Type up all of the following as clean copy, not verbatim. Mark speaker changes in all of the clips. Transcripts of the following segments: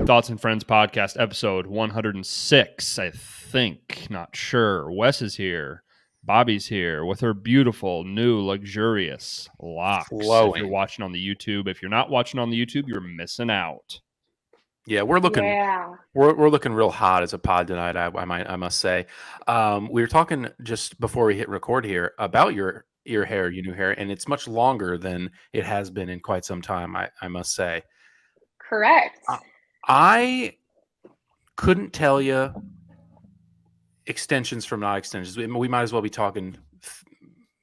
Speaker 1: Thoughts and Friends podcast, episode 106, I think. Not sure. Wes is here. Bobby's here with her beautiful, new, luxurious locks.
Speaker 2: Flowing.
Speaker 1: If you're watching on the YouTube. If you're not watching on the YouTube, you're missing out.
Speaker 2: Yeah, we're looking real hot as a pod tonight, I must say. We were talking just before we hit record here about your hair, your new hair, and it's much longer than it has been in quite some time, I must say.
Speaker 3: Correct.
Speaker 2: I couldn't tell you extensions from not extensions. We might as well be talking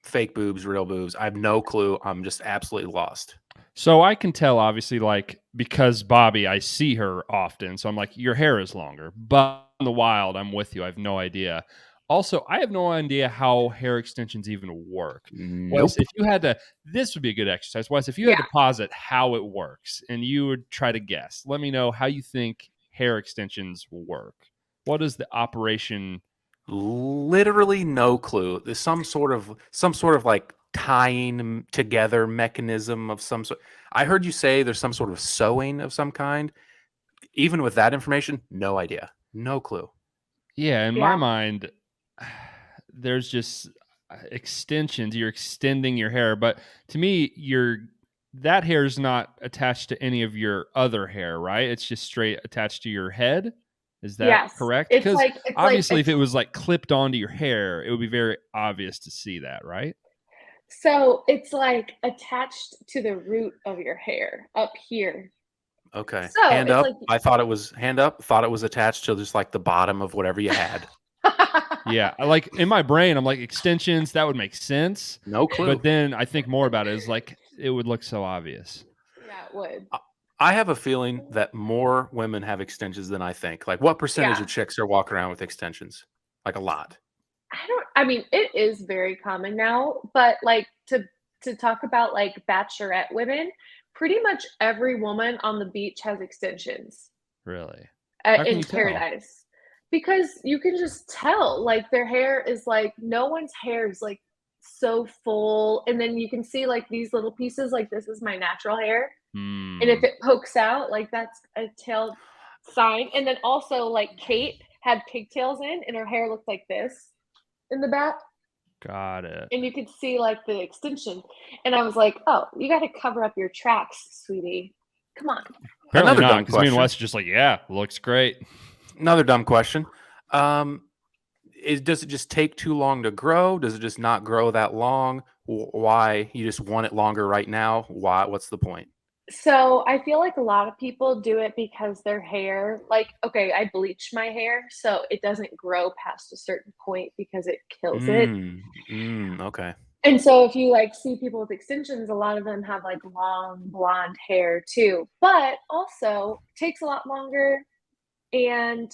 Speaker 2: fake boobs, real boobs. I have no clue. I'm just absolutely lost.
Speaker 1: So I can tell, obviously, like, because Bobby, I see her often. So I'm like, your hair is longer. But in the wild, I'm with you. I have no idea. Also, I have no idea how hair extensions even work.
Speaker 2: Nope.
Speaker 1: Wes, if you had to, this would be a good exercise. Wes, if you had to posit how it works and you would try to guess, let me know how you think hair extensions work. What is the operation?
Speaker 2: Literally no clue. There's some sort of like tying together mechanism of some sort. I heard you say there's some sort of sewing of some kind. Even with that information, no idea. No clue.
Speaker 1: Yeah, in my mind, there's just extensions. You're extending your hair, but to me, that hair is not attached to any of your other hair, right? It's just straight attached to your head. Is that correct? Because obviously, if it was like clipped onto your hair, it would be very obvious to see that, right?
Speaker 3: So it's like attached to the root of your hair up here.
Speaker 2: Okay.
Speaker 3: So
Speaker 2: hand up. I thought it was hand up. Thought it was attached to just like the bottom of whatever you had.
Speaker 1: Yeah, I like in my brain, I'm like extensions. That would make sense.
Speaker 2: No clue.
Speaker 1: But then I think more about it is like it would look so obvious.
Speaker 3: Yeah, it would.
Speaker 2: I have a feeling that more women have extensions than I think. Like, what percentage of chicks are walking around with extensions? Like a lot.
Speaker 3: I mean, it is very common now, but like to talk about like bachelorette women, pretty much every woman on the beach has extensions.
Speaker 1: Really?
Speaker 3: In paradise. Because you can just tell, like their hair is like, no one's hair is like so full. And then you can see like these little pieces, like this is my natural hair. And if it pokes out, like that's a tail sign. And then also like Kate had pigtails in and her hair looked like this in the back.
Speaker 1: Got it.
Speaker 3: And you could see like the extension. And I was like, oh, you got to cover up your tracks, sweetie. Come on.
Speaker 1: Apparently not, because me and Wes are just like, yeah, looks great.
Speaker 2: Another dumb question. Does it just take too long to grow? Does it just not grow that long? Why? You just want it longer right now? Why? What's the point?
Speaker 3: So I feel like a lot of people do it because their hair, like, okay, I bleach my hair, so it doesn't grow past a certain point because it kills it.
Speaker 2: Okay.
Speaker 3: And so if you like see people with extensions, a lot of them have like long blonde hair too, but also takes a lot longer and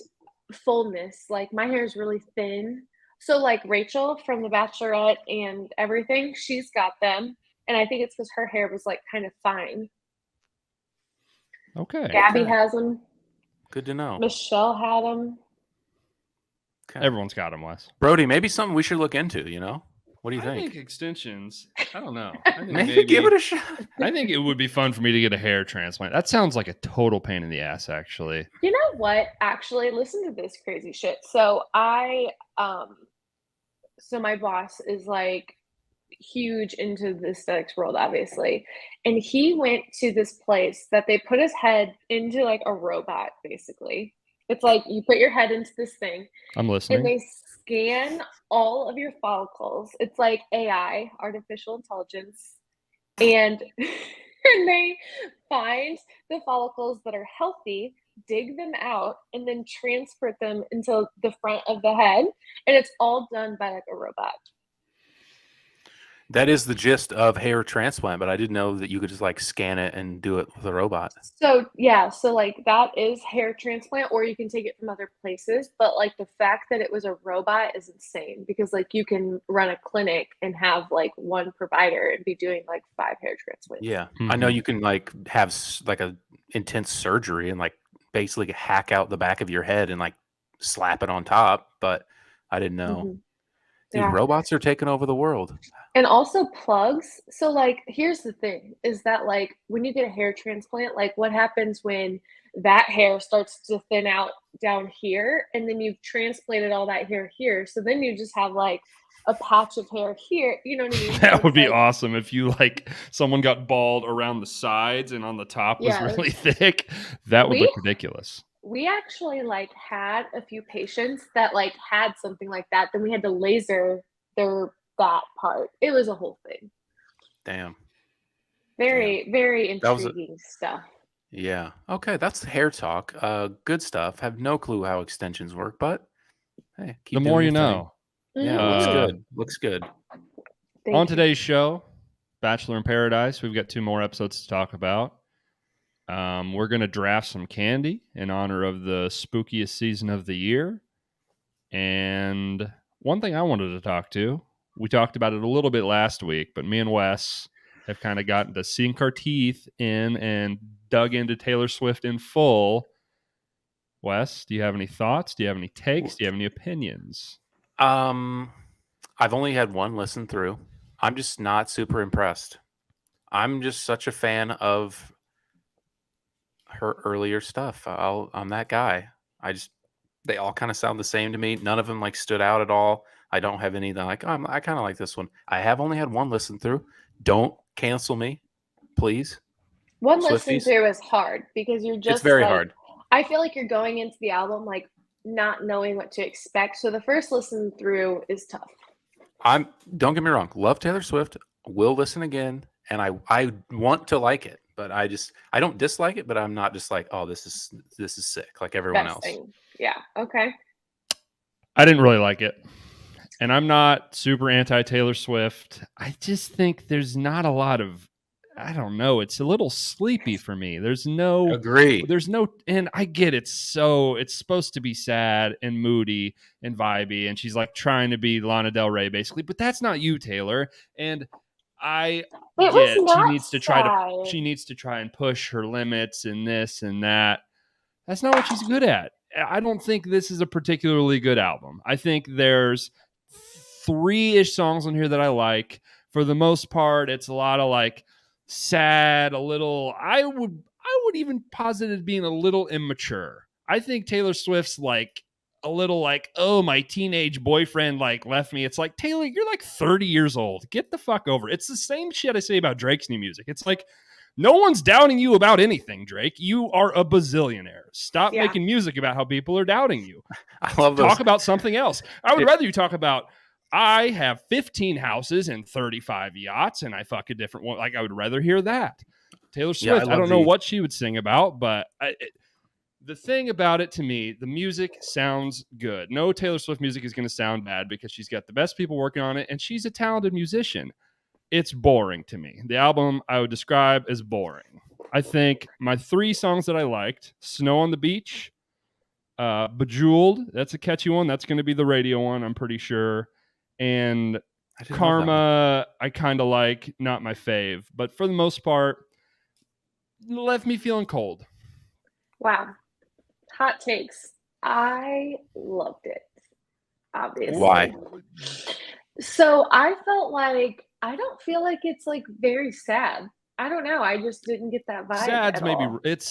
Speaker 3: fullness. Like my hair is really thin. So like Rachel from The Bachelorette and everything, she's got them. And I think it's because her hair was like kind of fine.
Speaker 1: Okay.
Speaker 3: Gabby has them.
Speaker 2: Good to know.
Speaker 3: Michelle had them.
Speaker 1: Okay. Everyone's got them, Wes.
Speaker 2: Brody, maybe something we should look into, you know? What do you think?
Speaker 1: I think extensions, I don't know.
Speaker 2: Maybe give it a shot.
Speaker 1: I think it would be fun for me to get a hair transplant. That sounds like a total pain in the ass, actually.
Speaker 3: You know what? Actually, listen to this crazy shit. So so my boss is like huge into the aesthetics world, obviously. And he went to this place that they put his head into like a robot, basically. It's like you put your head into this thing.
Speaker 1: I'm listening.
Speaker 3: And they scan all of your follicles. It's like AI, artificial intelligence. And they find the follicles that are healthy, dig them out, and then transport them into the front of the head. And it's all done by like a robot.
Speaker 2: That is the gist of hair transplant, but I didn't know that you could just like scan it and do it with a robot.
Speaker 3: So yeah, so like that is hair transplant, or you can take it from other places. But like the fact that it was a robot is insane because like you can run a clinic and have like one provider and be doing like 5 hair transplants.
Speaker 2: Yeah, I know you can like have like a intense surgery and like basically hack out the back of your head and like slap it on top, but I didn't know. Dude, robots are taking over the world.
Speaker 3: And also plugs. So, like, here's the thing, is that, like, when you get a hair transplant, like, what happens when that hair starts to thin out down here, and then you've transplanted all that hair here, so then you just have, like, a patch of hair here, you know what I mean?
Speaker 1: That would be awesome if you, like, someone got bald around the sides and on the top was really thick. That would look ridiculous.
Speaker 3: We actually, like, had a few patients that, like, had something like that, then we had to laser that part. It was a whole thing.
Speaker 2: Damn.
Speaker 3: Very intriguing stuff.
Speaker 2: Yeah. Okay, that's hair talk. Good stuff. Have no clue how extensions work, but hey,
Speaker 1: the more you know.
Speaker 2: Yeah, looks good.
Speaker 1: On today's show, Bachelor in Paradise, we've got 2 more episodes to talk about. We're going to draft some candy in honor of the spookiest season of the year. And one thing I wanted to talk to, we talked about it a little bit last week, but me and Wes have kind of gotten to sink our teeth in and dug into Taylor Swift in full. Wes, do you have any thoughts? Do you have any takes? Do you have any opinions?
Speaker 2: I've only had one listen through. I'm just not super impressed. I'm just such a fan of her earlier stuff. I'm that guy. They all kind of sound the same to me. None of them like stood out at all. I don't have any that like, I kind of like this one. I have only had one listen through. Don't cancel me, please.
Speaker 3: One listen through is hard because you're just
Speaker 2: it's very hard.
Speaker 3: I feel like you're going into the album like not knowing what to expect. So the first listen through is tough.
Speaker 2: Don't get me wrong, love Taylor Swift. Will listen again, and I want to like it, but I don't dislike it, but I'm not just like, oh, this is sick like everyone else.
Speaker 3: Yeah. Okay.
Speaker 1: I didn't really like it. And I'm not super anti Taylor Swift. I just think there's not a lot of, I don't know. It's a little sleepy for me.
Speaker 2: Agree.
Speaker 1: And I get it's supposed to be sad and moody and vibey. And she's like trying to be Lana Del Rey basically, but that's not you, Taylor. And she needs to try and push her limits and this and that. That's not what she's good at. I don't think this is a particularly good album. I think there's 3-ish songs on here that I like. For the most part, it's a lot of like sad, a little. I would even posit it being a little immature. I think Taylor Swift's like a little like, oh, my teenage boyfriend like left me. It's like, Taylor, you're like 30 years old. Get the fuck over it. It's the same shit I say about Drake's new music. It's like, no one's doubting you about anything, Drake. You are a bazillionaire. Stop making music about how people are doubting you.
Speaker 2: I love those.
Speaker 1: Talk about something else. I would rather you talk about, I have 15 houses and 35 yachts and I fuck a different one. Like, I would rather hear that. Taylor Swift, I don't know what she would sing about, but the thing about it to me, the music sounds good. No Taylor Swift music is going to sound bad because she's got the best people working on it and she's a talented musician. It's boring to me. The album I would describe as boring. I think my 3 songs that I liked, Snow on the Beach, Bejeweled, that's a catchy one. That's going to be the radio one, I'm pretty sure. And Karma, I kind of like, not my fave. But for the most part, left me feeling cold.
Speaker 3: Wow. Hot takes. I loved it, obviously.
Speaker 2: Why?
Speaker 3: So I felt like, I don't feel like it's like very sad. I don't know. I just didn't get that vibe.
Speaker 1: Sad's
Speaker 3: at
Speaker 1: maybe
Speaker 3: all.
Speaker 1: It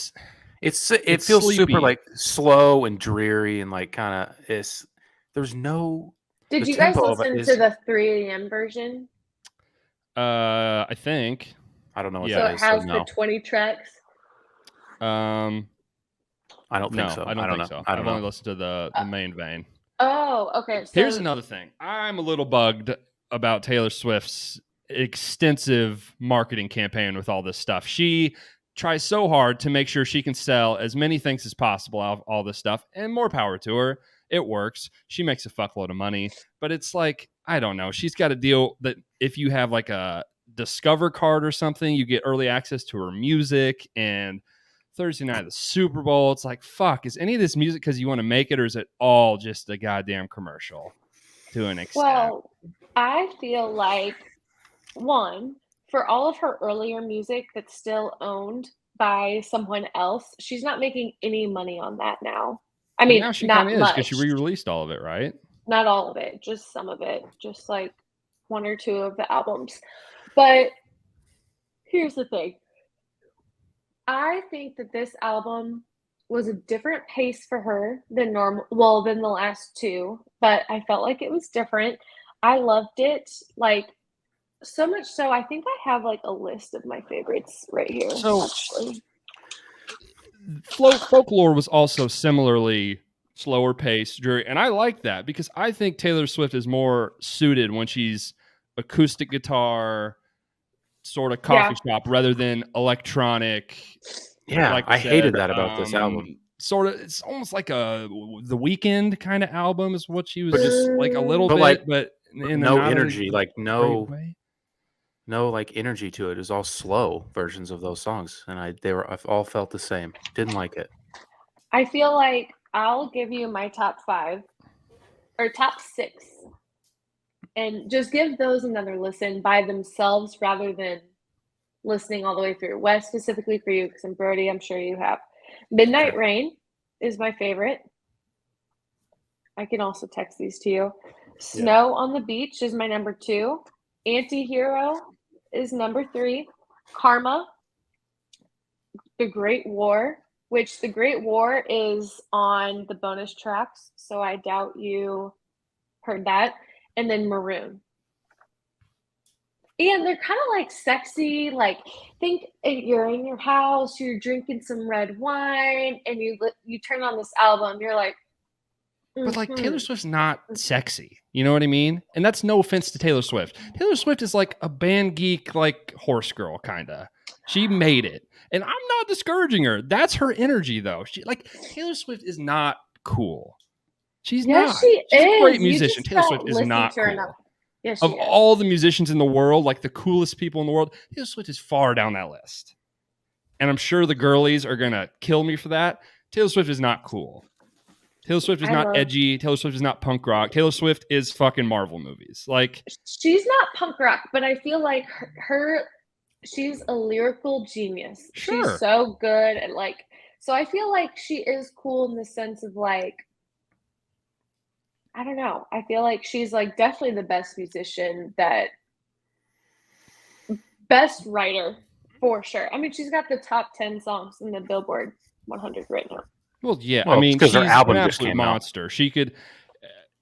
Speaker 2: feels
Speaker 1: sleepy.
Speaker 2: Super like slow and dreary and like kind of there's no.
Speaker 3: Did you guys listen to the 3 a.m. version?
Speaker 1: I think.
Speaker 2: I don't know what
Speaker 3: so
Speaker 2: that
Speaker 3: is. So it has the 20 tracks?
Speaker 2: I don't think so.
Speaker 1: I don't think so. I've only listened to the main vein.
Speaker 3: Oh, okay. So
Speaker 1: here's another thing. I'm a little bugged about Taylor Swift's extensive marketing campaign with all this stuff. She tries so hard to make sure she can sell as many things as possible out of all this stuff, and more power to her. It works. She makes a fuckload of money, but it's like, I don't know. She's got a deal that if you have like a Discover card or something, you get early access to her music. And Thursday night, the Super Bowl, it's like, fuck, is any of this music because you want to make it, or is it all just a goddamn commercial to an extent?
Speaker 3: Well, I feel like, one, for all of her earlier music that's still owned by someone else, she's not making any money on that now. I mean,
Speaker 1: now she
Speaker 3: not
Speaker 1: kind of is
Speaker 3: much.
Speaker 1: because she re-released all of it, right?
Speaker 3: Not all of it, just some of it, just like 1 or 2 of the albums. But here's the thing. I think that this album was a different pace for her than than the last 2, but I felt like it was different. I loved it, like, so much so I think I have, like, a list of my favorites right here, actually.
Speaker 1: Folklore was also similarly slower paced, dreary, and I like that because I think Taylor Swift is more suited when she's acoustic guitar, sort of coffee shop, rather than electronic.
Speaker 2: Yeah, like I hated that about this album.
Speaker 1: Sort of, it's almost like the Weeknd kind of album is what she was just like a little bit,
Speaker 2: like,
Speaker 1: but in
Speaker 2: no energy, like
Speaker 1: no
Speaker 2: like energy to it. It was all slow versions of those songs, and I all felt the same. Didn't like it.
Speaker 3: I feel like I'll give you my top 5 or top 6, and just give those another listen by themselves rather than listening all the way through. Wes, specifically for you, because Brody, I'm sure you have. Midnight Rain is my favorite. I can also text these to you. Snow on the Beach is my number 2. Antihero is number 3. Karma, The Great War, which The Great War is on the bonus tracks, so I doubt you heard that. And then Maroon. And they're kind of like sexy, like think you're in your house, you're drinking some red wine, and you turn on this album, you're like,
Speaker 1: But like Taylor Swift's not sexy. You know what I mean? And that's no offense to Taylor Swift. Taylor Swift is like a band geek, like horse girl, kind of. She made it. And I'm not discouraging her. That's her energy, though. Taylor Swift is not cool. She's not. She's a great musician. Taylor Swift is not cool.
Speaker 3: Yes,
Speaker 1: of all the musicians in the world, like the coolest people in the world, Taylor Swift is far down that list. And I'm sure the girlies are going to kill me for that. Taylor Swift is not cool. Taylor Swift is not edgy. Taylor Swift is not punk rock. Taylor Swift is fucking Marvel movies. Like,
Speaker 3: she's not punk rock, but I feel like she's a lyrical genius.
Speaker 1: Sure.
Speaker 3: She's so good at so I feel like she is cool in the sense of like, I don't know. I feel like she's like definitely the best musician, best writer for sure. I mean, she's got the top 10 songs in the Billboard 100 right now.
Speaker 1: Well, yeah. I mean, she's her album an absolute monster. Out. She could,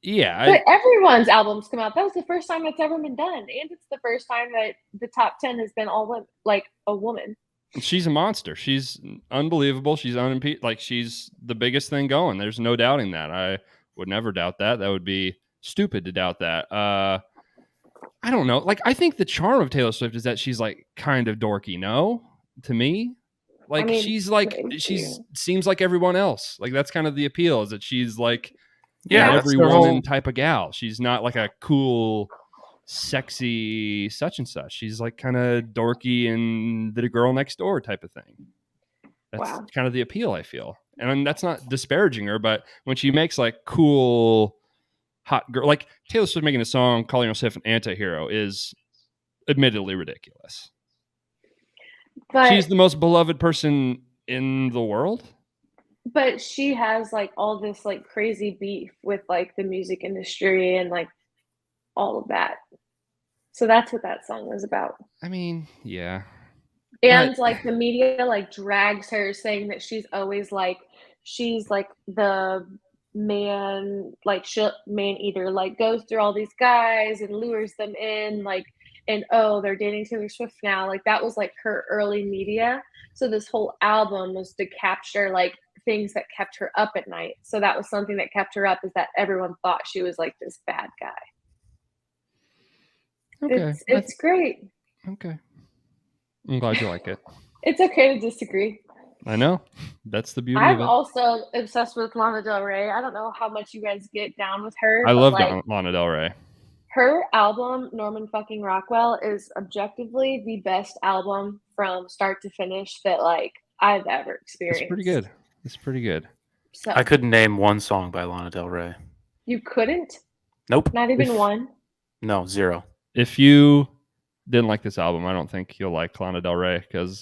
Speaker 3: But everyone's albums come out. That was the first time that's ever been done. And it's the first time that the top 10 has been all women, like a woman.
Speaker 1: She's a monster. She's unbelievable. She's unimpeded. Like, she's the biggest thing going. There's no doubting that. I would never doubt that. That would be stupid to doubt that. I don't know. Like, I think the charm of Taylor Swift is that she's like kind of dorky. No, to me, like, I mean, she's like seems like everyone else. Like, that's kind of the appeal, is that she's like every woman type of gal. She's not like a cool, sexy such and such. She's like kind of dorky and the girl next door type of thing. That's kind of the appeal, I feel. And that's not disparaging her, but when she makes like cool, hot girl, like Taylor Swift making a song calling herself an anti-hero is admittedly ridiculous. But she's the most beloved person in the world.
Speaker 3: But she has like all this like crazy beef with like the music industry and like all of that. So that's what that song was about.
Speaker 1: I mean, yeah.
Speaker 3: And like the media like drags her, saying that she's always like, she's like the man, like man eater, like goes through all these guys and lures them in, like, and oh, they're dating Taylor Swift now. Like that was like her early media. So this whole album was to capture like things that kept her up at night. So that was something that kept her up, is that everyone thought she was like this bad guy.
Speaker 1: Okay.
Speaker 3: It's great.
Speaker 1: Okay. I'm glad you like it.
Speaker 3: It's okay to disagree.
Speaker 1: I know. That's the beauty
Speaker 3: of it.
Speaker 1: I'm
Speaker 3: also obsessed with Lana Del Rey. I don't know how much you guys get down with her.
Speaker 1: I love Lana Del Rey.
Speaker 3: Her album, Norman fucking Rockwell, is objectively the best album from start to finish that like I've ever experienced.
Speaker 1: It's pretty good.
Speaker 3: So,
Speaker 2: I couldn't name one song by Lana Del Rey.
Speaker 3: You couldn't?
Speaker 2: Nope.
Speaker 3: Not even one?
Speaker 2: No, 0.
Speaker 1: If you didn't like this album, I don't think you'll like Lana Del Rey, because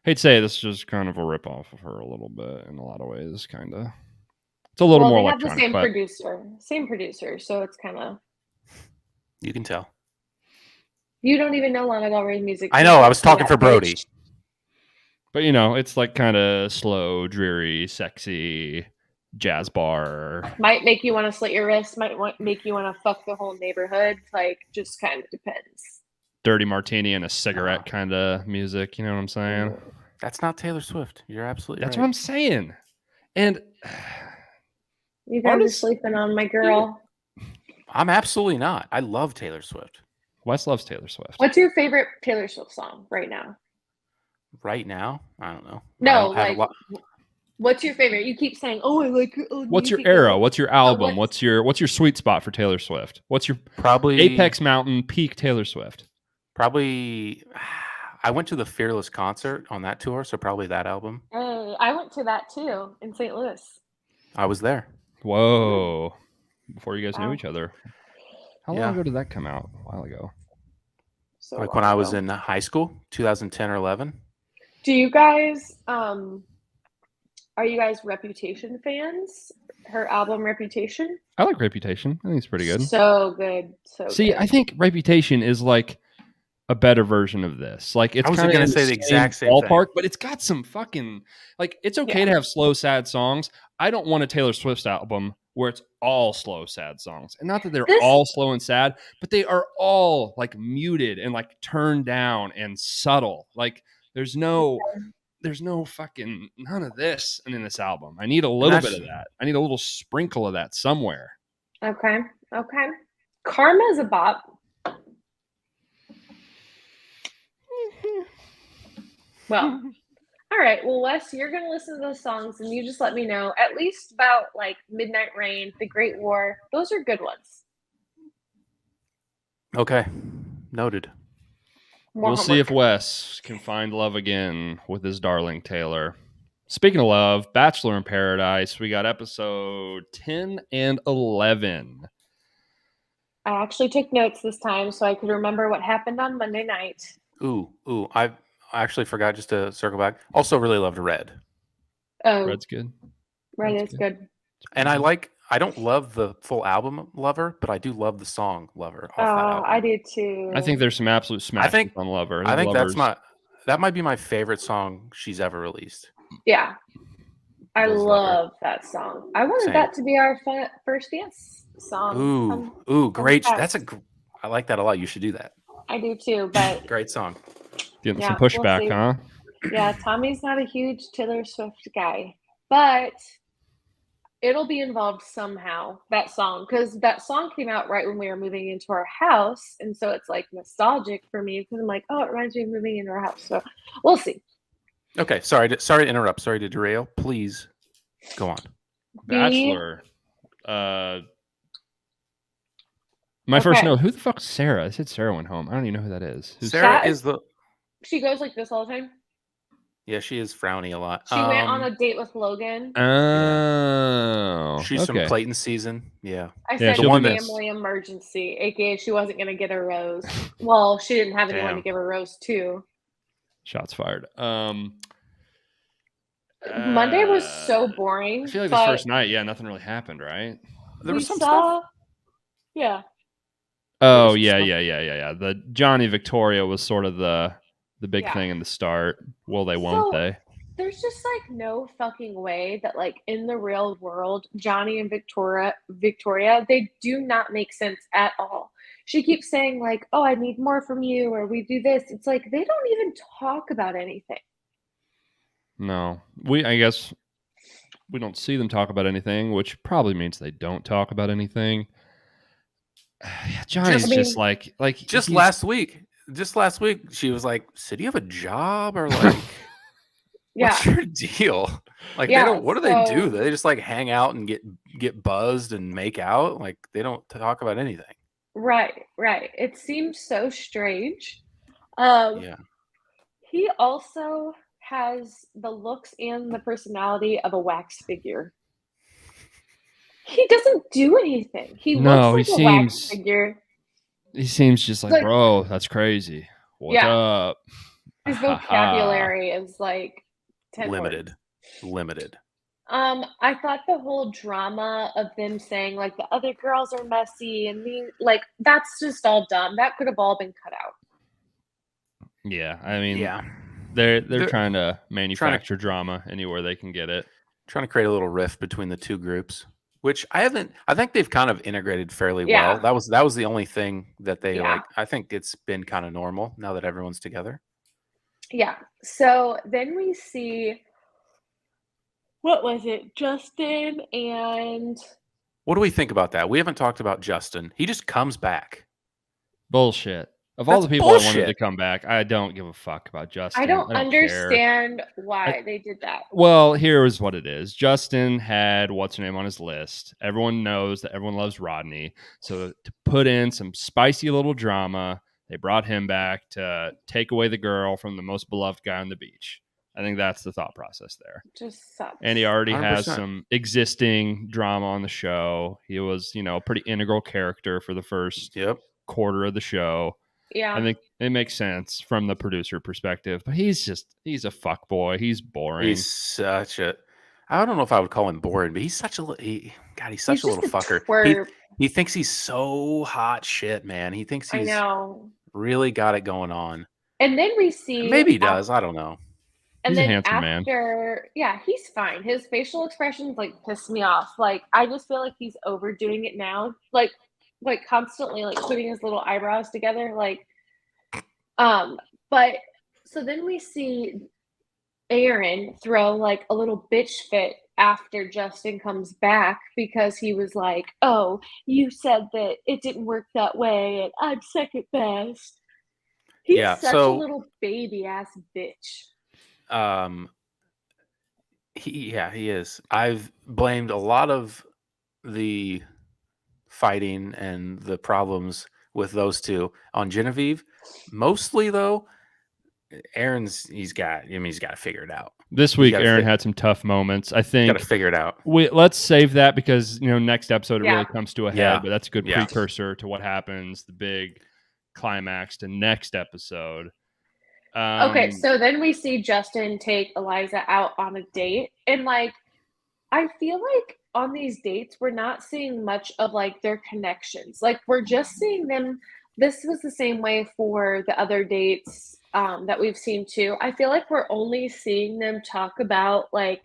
Speaker 1: hate to say this is just kind of a ripoff of her a little bit in a lot of ways, kind of. It's a little more
Speaker 3: they have the
Speaker 1: electronic,
Speaker 3: same producer, so it's kind of.
Speaker 2: You can tell.
Speaker 3: You don't even know Lana Del Rey's music.
Speaker 2: I know. I was talking for Brody.
Speaker 1: But it's like kind of slow, dreary, sexy, jazz bar.
Speaker 3: Might make you want to slit your wrist. Might make you want to fuck the whole neighborhood. Like, just kind of depends.
Speaker 1: Dirty martini and a cigarette kind of music. You know what I'm saying?
Speaker 2: That's not Taylor Swift. You're absolutely right.
Speaker 1: That's what I'm saying. And
Speaker 3: you guys are sleeping on my girl.
Speaker 2: I'm absolutely not. I love Taylor Swift.
Speaker 1: Wes loves Taylor Swift.
Speaker 3: What's your favorite Taylor Swift song right now?
Speaker 2: Right now? I don't know.
Speaker 3: No, what's your favorite? You keep saying, "Oh, I like."
Speaker 1: What's your era? What's your album? What's your sweet spot for Taylor Swift? What's your
Speaker 2: probably
Speaker 1: apex mountain peak Taylor Swift?
Speaker 2: Probably. I went to the Fearless concert on that tour, so probably that album.
Speaker 3: I went to that too in St. Louis.
Speaker 2: I was there.
Speaker 1: Whoa! Before you guys knew each other. How long ago did that come out? A while ago.
Speaker 3: So
Speaker 2: like when I was in high school, 2010 or 11.
Speaker 3: Do you guys, are you guys Reputation fans? Her album Reputation?
Speaker 1: I like Reputation. I think it's pretty good.
Speaker 3: So good.
Speaker 1: See, I think Reputation is like a better version of this. Like it's kind of
Speaker 2: going to say the exact same
Speaker 1: ballpark,
Speaker 2: thing.
Speaker 1: but it's got some fucking like it's okay to have slow, sad songs. I don't want a Taylor Swift album where it's all slow, sad songs. And not that they're all slow and sad, but they are all like muted and like turned down and subtle. Like there's no fucking none of this in this album. I need a little bit of that. I need a little sprinkle of that somewhere.
Speaker 3: Okay. Karma is a bop. Well, all right. Well, Wes, you're going to listen to those songs and you just let me know at least about like Midnight Rain, The Great War. Those are good ones.
Speaker 2: Okay. Noted.
Speaker 1: We'll see if Wes can find love again with his darling Taylor. Speaking of love, Bachelor in Paradise, we got episode 10 and 11.
Speaker 3: I actually took notes this time so I could remember what happened on Monday night.
Speaker 2: Ooh. I actually forgot, just to circle back. Also really loved Red.
Speaker 3: Oh.
Speaker 1: Red's good.
Speaker 3: Red is good.
Speaker 2: And I don't love the full album Lover, but I do love the song Lover off that album.
Speaker 3: I do too.
Speaker 1: I think there's some absolute smash on Lover.
Speaker 2: I think that might be my favorite song she's ever released.
Speaker 3: Yeah. I love that song. I wanted that to be our first dance song.
Speaker 2: Ooh, great. I like that a lot. You should do that.
Speaker 3: I do too, but
Speaker 2: great song.
Speaker 1: Getting some pushback, huh?
Speaker 3: Yeah, Tommy's not a huge Taylor Swift guy, but it'll be involved somehow, that song, because that song came out right when we were moving into our house, and so it's like nostalgic for me because I'm like, oh, it reminds me of moving into our house. So we'll see.
Speaker 2: Okay, sorry to interrupt. Sorry to derail. Please go on.
Speaker 1: Bachelor. My first note, who the fuck's Sarah? I said Sarah went home. I don't even know who that is.
Speaker 2: Sarah is the...
Speaker 3: She goes like this all the time?
Speaker 2: Yeah, she is frowny a lot.
Speaker 3: She went on a date with Logan.
Speaker 1: Oh.
Speaker 2: She's from Clayton season. Yeah.
Speaker 3: I said family emergency, a.k.a. she wasn't going to get a rose. Well, she didn't have anyone to give a rose to.
Speaker 1: Shots fired.
Speaker 3: Monday was so boring.
Speaker 1: I feel like this first night, nothing really happened, right?
Speaker 2: There was some stuff.
Speaker 3: Yeah.
Speaker 1: Oh, yeah. The Johnny Victoria was sort of the big thing in the start. Will they, won't they?
Speaker 3: There's just like no fucking way that like in the real world, Johnny and Victoria, they do not make sense at all. She keeps saying like, oh, I need more from you, or we do this. It's like, they don't even talk about anything.
Speaker 1: No, I guess we don't see them talk about anything, which probably means they don't talk about anything. Johnny's just
Speaker 2: last week. Just last week, she was like, "So do you have a job or like, what's your deal?" Like, they don't. What do they do? They just like hang out and get buzzed and make out. Like, they don't talk about anything.
Speaker 3: Right. It seems so strange. He also has the looks and the personality of a wax figure. He doesn't do anything. He looks like a wax figure.
Speaker 1: He seems just like, bro, that's crazy. What's up?
Speaker 3: His vocabulary is like 10
Speaker 2: limited.
Speaker 3: I thought the whole drama of them saying, like, the other girls are messy and me, like, that's just all dumb. That could have all been cut out.
Speaker 1: Yeah, I mean,
Speaker 2: Yeah.
Speaker 1: they're
Speaker 2: They're
Speaker 1: trying to
Speaker 2: trying to
Speaker 1: manufacture drama anywhere they can get it.
Speaker 2: trying to create a little rift between the two groups, which I think they've kind of integrated fairly well.
Speaker 3: Yeah.
Speaker 2: That was the only thing that they
Speaker 3: Yeah.
Speaker 2: I think it's been kind of normal now that everyone's together.
Speaker 3: Yeah. So then we see, what was it? Justin and
Speaker 2: What do we think about that? We haven't talked about Justin. He just comes back.
Speaker 1: Bullshit. Of all
Speaker 2: That's
Speaker 1: the people I wanted to
Speaker 2: bullshit.
Speaker 1: come back, I don't give a fuck about
Speaker 3: I
Speaker 1: Justin.
Speaker 3: don't
Speaker 1: I don't care.
Speaker 3: understand why they did that.
Speaker 1: Well, here is what it is. Justin had what's her name on his list. Everyone knows that everyone loves Rodney. So to put in some spicy little drama, they brought him back to take away the girl from the most beloved guy on the beach. I think that's the thought process there.
Speaker 3: Just sucks.
Speaker 1: And he already has
Speaker 2: 100%.
Speaker 1: some existing drama on the show. He was, a pretty integral character for the first quarter of the show.
Speaker 3: Yeah.
Speaker 1: I think it makes sense from the producer perspective, but he's a fuck boy. He's boring.
Speaker 2: He's such a, I don't know if I would call him boring, but he's such a, he's such a little fucker. He thinks he's so hot shit, man. He thinks he's really got it going on.
Speaker 3: And then we see,
Speaker 2: maybe he does. I don't know.
Speaker 3: And
Speaker 1: he's
Speaker 3: then
Speaker 1: a handsome man.
Speaker 3: Yeah, he's fine. His facial expressions like piss me off. Like, I just feel like he's overdoing it now. Like constantly like putting his little eyebrows together. Like, but so then we see Aaron throw like a little bitch fit after Justin comes back because he was like, "Oh, you said that it didn't work that way and I'm second best." He's such a little baby ass bitch.
Speaker 2: He is. I've blamed a lot of the fighting and the problems with those two on Genevieve. Mostly though, he's got to figure it out.
Speaker 1: This week Aaron had some tough moments. I think
Speaker 2: got to figure it out.
Speaker 1: Let's save that because next episode it really comes to a head, but that's a good precursor to what happens, the big climax to next episode.
Speaker 3: Okay, so then we see Justin take Eliza out on a date, and like I feel like on these dates we're not seeing much of like their connections. Like we're just seeing them. This was the same way for the other dates that we've seen too. I feel like we're only seeing them talk about like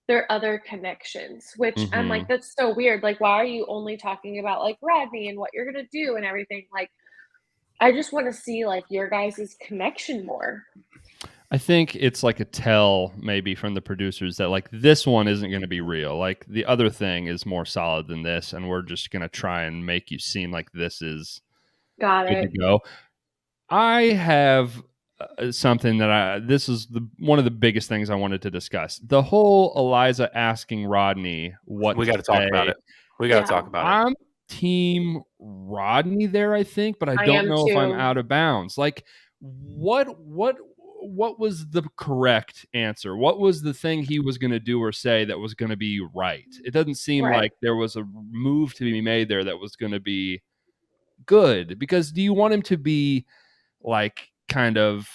Speaker 3: their other connections, which I'm like, that's so weird. Like, why are you only talking about like Rodney and what you're gonna do and everything? Like, I just want to see like your guys' connection more.
Speaker 1: I think it's like a tell maybe from the producers that like this one isn't going to be real. Like the other thing is more solid than this, and we're just going to try and make you seem like this is good to go. I have something that this is one of the biggest things I wanted to discuss. The whole Eliza asking Rodney what
Speaker 2: we got to talk about it. We got to talk about it.
Speaker 1: I'm team Rodney there, I think, but I don't know if I'm out of bounds. Like what was the correct answer? What was the thing he was going to do or say that was going to be right? It doesn't seem like there was a move to be made there that was going to be good, because do you want him to be like kind of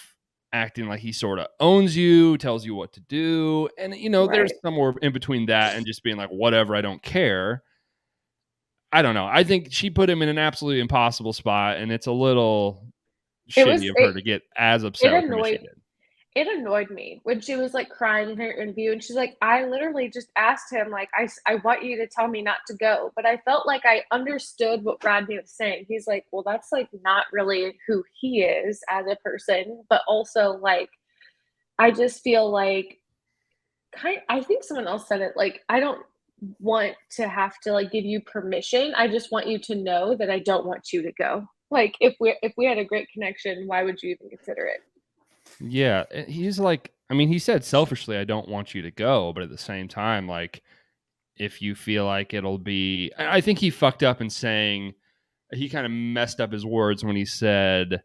Speaker 1: acting like he sort of owns you, tells you what to do, and there's somewhere in between that and just being like, whatever, I don't care. I don't know. I think she put him in an absolutely impossible spot, and it's a little shitty of her to get as upset with him as she did.
Speaker 3: It annoyed me when she was like crying in her interview, and she's like, I literally just asked him, like, I want you to tell me not to go. But I felt like I understood what Rodney was saying. He's like, well, that's like not really who he is as a person, but also like, I just feel like I think someone else said it, like, I don't want to have to like give you permission. I just want you to know that I don't want you to go. Like if we had a great connection, why would you even consider it?
Speaker 1: Yeah, he's like, I mean, he said selfishly, I don't want you to go, but at the same time, like, if you feel like it'll be, I think he fucked up in saying, he kind of messed up his words when he said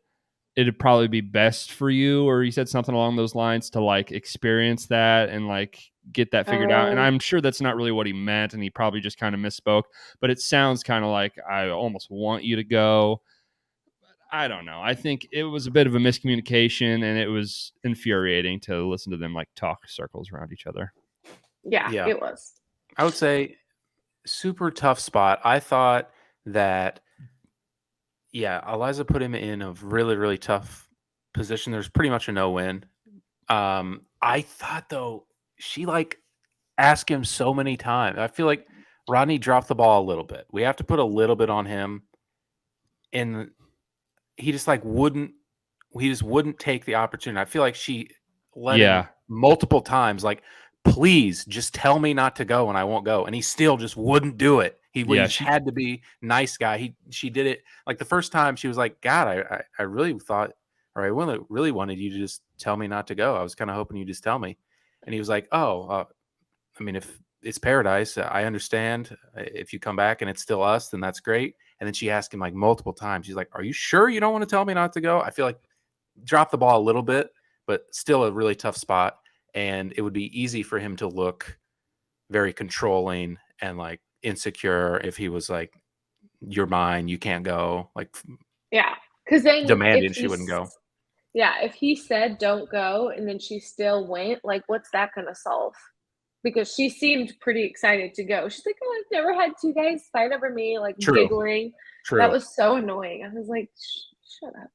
Speaker 1: it'd probably be best for you, or he said something along those lines, to like experience that and like get that figured out. And I'm sure that's not really what he meant, and he probably just kind of misspoke, but it sounds kind of like, I almost want you to go. I don't know. I think it was a bit of a miscommunication, and it was infuriating to listen to them like talk circles around each other.
Speaker 3: Yeah, it was.
Speaker 2: I would say super tough spot. I thought that, Eliza put him in a really, really tough position. There's pretty much a no-win. I thought, though, she, asked him so many times. I feel like Rodney dropped the ball a little bit. We have to put a little bit on him. And he just, wouldn't take the opportunity. I feel like she let him multiple times, please just tell me not to go and I won't go. And he still just wouldn't do it. He had to be nice guy. She did it the first time. She was like, God, I really thought, or I really wanted you to just tell me not to go. I was kind of hoping you just tell me. And he was like, oh, I mean, if it's paradise, I understand. If you come back and it's still us, then that's great. And then she asked him multiple times. She's like, are you sure you don't want to tell me not to go? I feel like dropped the ball a little bit, but still a really tough spot. And it would be easy for him to look very controlling and insecure if he was like, you're mine, you can't go.
Speaker 3: Because then
Speaker 2: demanding she wouldn't go.
Speaker 3: Yeah, if he said don't go and then she still went, what's that going to solve? Because she seemed pretty excited to go. She's like, oh, I've never had two guys fight over me, giggling.
Speaker 2: True.
Speaker 3: That was so annoying. I was like, shut up.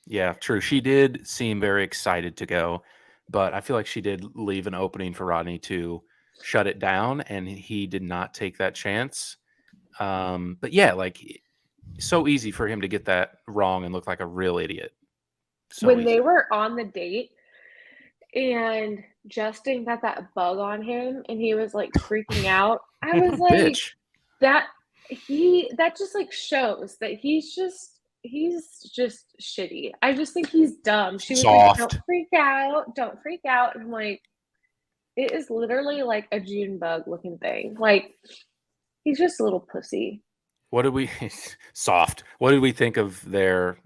Speaker 2: Yeah, true. She did seem very excited to go, but I feel like she did leave an opening for Rodney to shut it down, and he did not take that chance. But yeah, so easy for him to get that wrong and look like a real idiot.
Speaker 3: When they were on the date and Justin got that bug on him and he was freaking out, I was like,
Speaker 2: Bitch.
Speaker 3: that just shows that he's just shitty. I just think he's dumb. She was
Speaker 2: soft.
Speaker 3: Don't freak out. And I'm like, it is literally like a June bug looking thing. He's just a little pussy.
Speaker 2: What did we soft? What did we think of their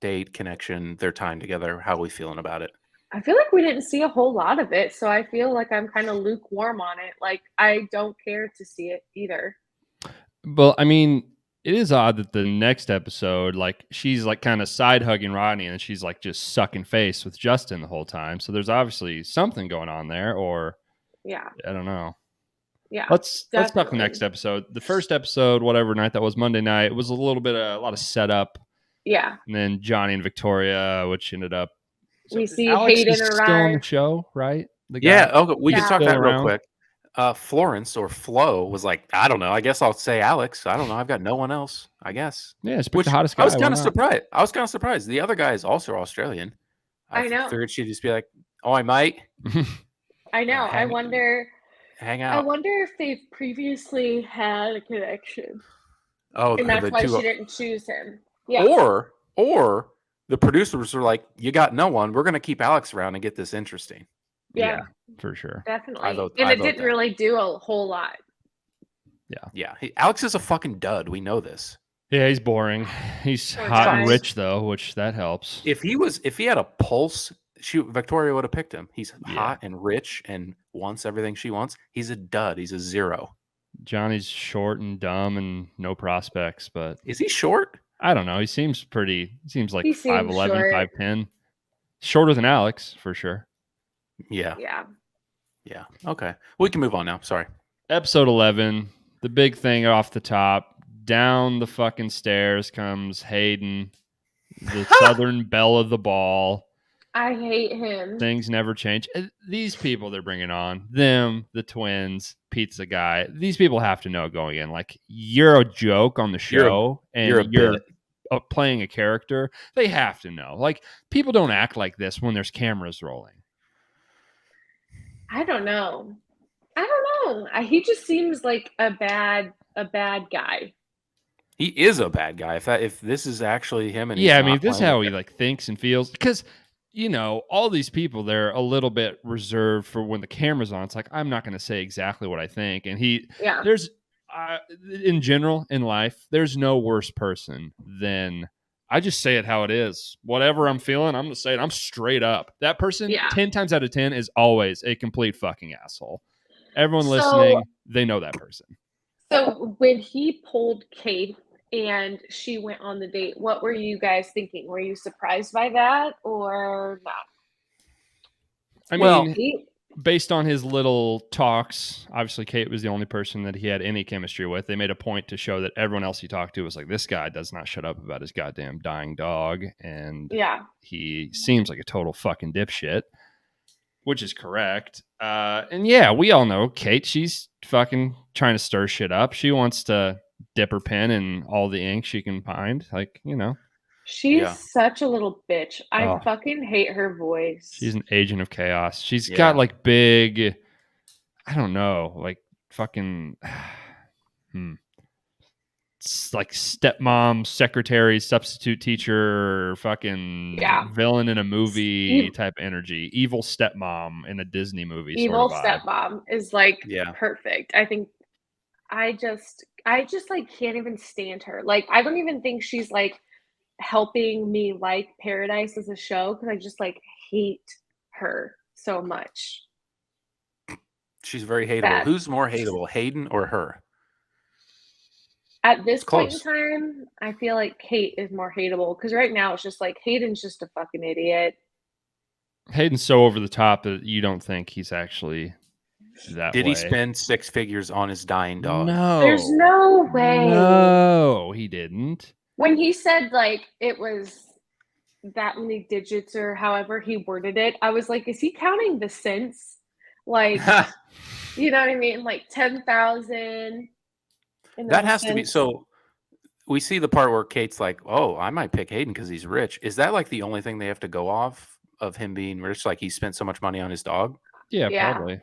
Speaker 2: date, connection, their time together? How are we feeling about it?
Speaker 3: I feel like we didn't see a whole lot of it, so I feel like I'm kind of lukewarm on it. I don't care to see it either.
Speaker 1: Well, I mean, it is odd that the next episode, she's kind of side hugging Rodney and she's just sucking face with Justin the whole time. So there's obviously something going on there, or I don't know.
Speaker 3: Yeah,
Speaker 1: let's talk the next episode. The first episode, whatever night that was, Monday night, it was a lot of setup.
Speaker 3: Yeah,
Speaker 1: and then Johnny and Victoria, which ended up.
Speaker 3: We see
Speaker 1: Alex
Speaker 3: Hayden
Speaker 1: is
Speaker 3: arrive.
Speaker 1: Still on the show, right? The guy.
Speaker 2: Yeah. Okay. We can talk that real
Speaker 1: around.
Speaker 2: quick. Florence or Flo was like, I don't know. I guess I'll say Alex. I don't know. I've got no one else. I guess.
Speaker 1: Yeah, it's the hottest guy.
Speaker 2: I was kind of surprised. I was kind of surprised. The other guy is also Australian.
Speaker 3: I know.
Speaker 2: Figured she'd just be like, "Oh, I might."
Speaker 3: I know. I wonder.
Speaker 2: Hang out.
Speaker 3: I wonder if they've previously had a connection.
Speaker 2: Oh,
Speaker 3: and that's why she didn't choose him.
Speaker 2: Yeah. Or the producers were like, "You got no one. We're going to keep Alex around and get this interesting."
Speaker 3: Yeah,
Speaker 1: for sure.
Speaker 3: Definitely. It didn't really do a whole lot.
Speaker 2: Yeah. Alex is a fucking dud. We know this.
Speaker 1: Yeah, he's boring. He's hot and rich though, which that helps.
Speaker 2: If he had a pulse, Victoria would have picked him. He's hot and rich and wants everything she wants. He's a dud. He's a zero.
Speaker 1: Johnny's short and dumb and no prospects, but
Speaker 2: is he short?
Speaker 1: I don't know. He seems like 5'11", 5'10". Shorter than Alex, for sure.
Speaker 2: Yeah. Okay. We can move on now. Sorry.
Speaker 1: Episode 11, the big thing off the top. Down the fucking stairs comes Hayden, the Southern belle of the ball.
Speaker 3: I hate him.
Speaker 1: Things never change. These people they're bringing on, them, the twins, pizza guy, these people have to know going in, you're a joke on the show and you're playing a character. They have to know. People don't act like this when there's cameras rolling.
Speaker 3: I don't know. He just seems like a bad guy.
Speaker 2: He is a bad guy. If this is actually him, and
Speaker 1: this is how he thinks and feels. Because all these people, they're a little bit reserved for when the camera's on. It's I'm not going to say exactly what I think. And there's in general in life, there's no worse person than I just say it how it is. Whatever I'm feeling, I'm going to say it. I'm straight up. That person, 10 times out of 10, is always a complete fucking asshole. Everyone listening, they know that person.
Speaker 3: So when he pulled Kate and she went on the date, what were you guys thinking? Were you surprised by that or not?
Speaker 1: I mean, based on his little talks, obviously Kate was the only person that he had any chemistry with. They made a point to show that everyone else he talked to was like, this guy does not shut up about his goddamn dying dog. And he seems like a total fucking dipshit, which is correct. And yeah, we all know Kate, she's fucking trying to stir shit up. She wants to dip her pen in all the ink she can find. Like, you know.
Speaker 3: She's such a little bitch. I fucking hate her voice.
Speaker 1: She's an agent of chaos. She's got like big, I don't know, like fucking, it's like stepmom, secretary, substitute teacher, fucking villain in a movie type energy. Evil stepmom in a Disney movie.
Speaker 3: Evil stepmom is like perfect. I think I just like can't even stand her. Like I don't even think she's like helping me like Paradise as a show because I just like hate her so much.
Speaker 2: She's very hateable. Who's more hateable, Hayden or her?
Speaker 3: At this point in time, I feel like Kate is more hateable because right now it's just like Hayden's just a fucking idiot.
Speaker 1: Hayden's so over the top that you don't think he's actually that
Speaker 2: Did
Speaker 1: way.
Speaker 2: He spend 6 figures on his dying dog?
Speaker 1: No.
Speaker 3: There's no way.
Speaker 1: No, he didn't.
Speaker 3: When he said like it was that many digits or however he worded it, I was like, is he counting the cents? Like, you know what I mean? Like 10,000.
Speaker 2: That has to be. So we see the part where Kate's like, oh, I might pick Hayden because he's rich. Is that like the only thing they have to go off of him being rich? Like he spent so much money on his dog?
Speaker 1: Yeah. Probably.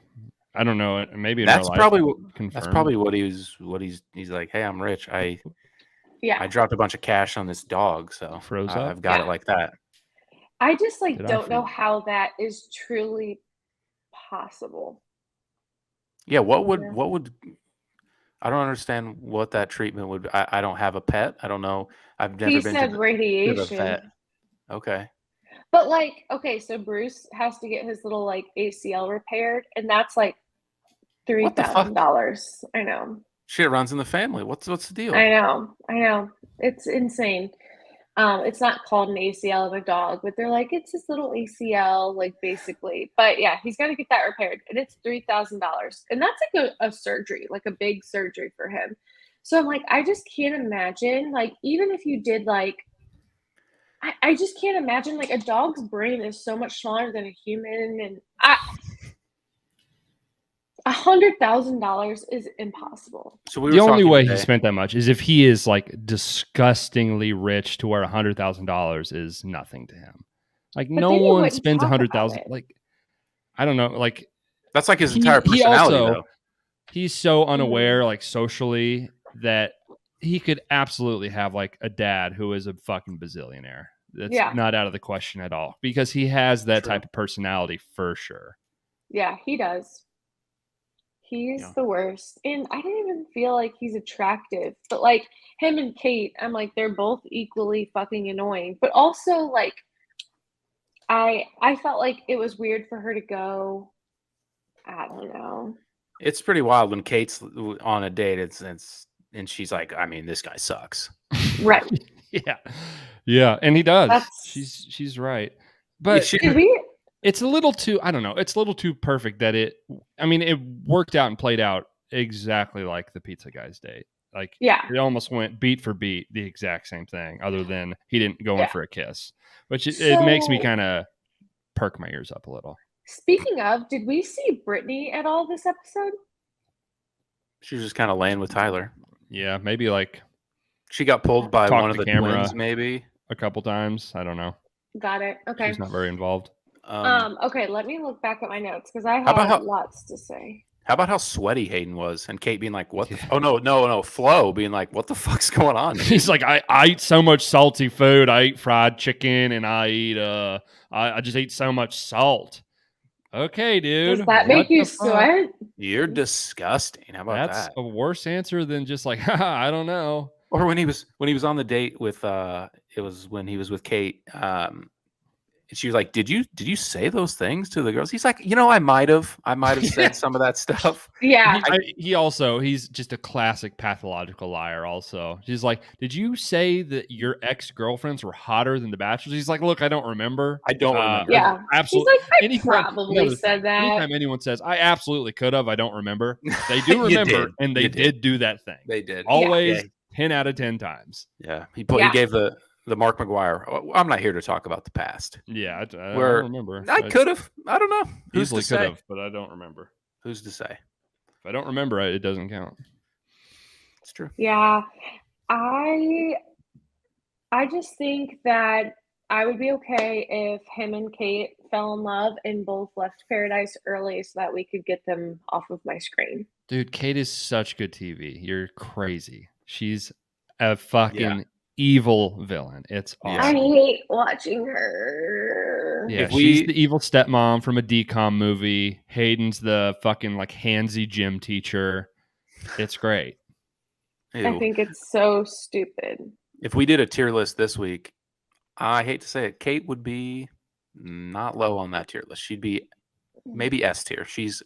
Speaker 1: I don't know. Maybe
Speaker 2: that's probably what he's like. Hey, I'm rich. I dropped a bunch of cash on this dog, so I've got it like that.
Speaker 3: I just like don't know how that is truly possible.
Speaker 2: Yeah, what would I don't understand what that treatment would be. I don't have a pet. I don't know. I've never been to
Speaker 3: radiation.
Speaker 2: The vet. Okay.
Speaker 3: But like, okay, so Bruce has to get his little like ACL repaired, and that's like $3,000. I know.
Speaker 2: Shit runs in the family. What's the deal?
Speaker 3: I know. It's insane. It's not called an ACL of a dog, but they're like, it's this little ACL, like basically. But yeah, he's got to get that repaired, and it's $3,000, and that's like a surgery, like a big surgery for him. So I'm like, I just can't imagine, like, even if you did like, I just can't imagine, like, a dog's brain is so much smaller than a human, and $100,000 is impossible.
Speaker 1: So the only way he spent that much is if he is like disgustingly rich to where $100,000 is nothing to him. Like but no one spends $100,000. Like I don't know. Like
Speaker 2: that's like his entire personality. Though
Speaker 1: he's so unaware, like socially, that he could absolutely have like a dad who is a fucking bazillionaire. That's not out of the question at all because he has that type of personality for sure.
Speaker 3: Yeah, he does. He's the worst. And I don't even feel like he's attractive. But like him and Kate, I'm like, they're both equally fucking annoying. But also like I felt like it was weird for her to go. I don't know.
Speaker 2: It's pretty wild when Kate's on a date, and she's like, I mean, this guy sucks.
Speaker 3: Right.
Speaker 1: Yeah. And he does. She's right. But it's a little too, I don't know. It's a little too perfect that it worked out and played out exactly like the pizza guy's date. Like, it almost went beat for beat, the exact same thing, other than he didn't go in for a kiss, which it makes me kind of perk my ears up a little.
Speaker 3: Speaking of, did we see Brittany at all this episode?
Speaker 2: She was just kind of laying with Tyler.
Speaker 1: Yeah, maybe like
Speaker 2: she got pulled by one of the twins, maybe
Speaker 1: a couple times. I don't know.
Speaker 3: Got it. Okay.
Speaker 1: She's not very involved.
Speaker 3: Okay, let me look back at my notes because I have lots to say.
Speaker 2: How about how sweaty Hayden was, and Kate being like, "What? Oh no!" Flo being like, "What the fuck's going on?" Dude?
Speaker 1: He's like, "I eat so much salty food. I eat fried chicken, and I eat I just eat so much salt." Okay, dude.
Speaker 3: Does that make you sweat?
Speaker 2: You're disgusting. How about that?
Speaker 1: That's a worse answer than just like, I don't know.
Speaker 2: Or when he was on the date with it was when he was with Kate. she was like, did you say those things to the girls? He's like, I might have said some of that stuff.
Speaker 3: Yeah.
Speaker 1: He's just a classic pathological liar also. She's like, did you say that your ex-girlfriends were hotter than the Bachelors? He's like, look, I don't remember.
Speaker 2: I don't remember.
Speaker 3: Yeah.
Speaker 1: Absolutely.
Speaker 3: He's like, I probably said that.
Speaker 1: Anytime anyone says, I absolutely could have, I don't remember. They do remember, and they did do that thing.
Speaker 2: They did.
Speaker 1: Always 10 out of 10 times.
Speaker 2: Yeah. He gave the Mark McGuire. I'm not here to talk about the past.
Speaker 1: Yeah. I don't remember.
Speaker 2: I could have. I don't know. Who's
Speaker 1: easily
Speaker 2: to say?
Speaker 1: Could have, but I don't remember.
Speaker 2: Who's to say?
Speaker 1: If I don't remember, it doesn't count.
Speaker 2: It's true.
Speaker 3: Yeah. I just think that I would be okay if him and Kate fell in love and both left Paradise early so that we could get them off of my screen.
Speaker 1: Dude, Kate is such good TV. You're crazy. She's a fucking evil villain. It's awesome.
Speaker 3: I hate watching her.
Speaker 1: Yeah, she's the evil stepmom from a DCOM movie. Hayden's the fucking like handsy gym teacher. It's great.
Speaker 2: Ew.
Speaker 3: I think it's so stupid.
Speaker 2: If we did a tier list this week, I hate to say it, Kate would be not low on that tier list. She'd be maybe S tier. She's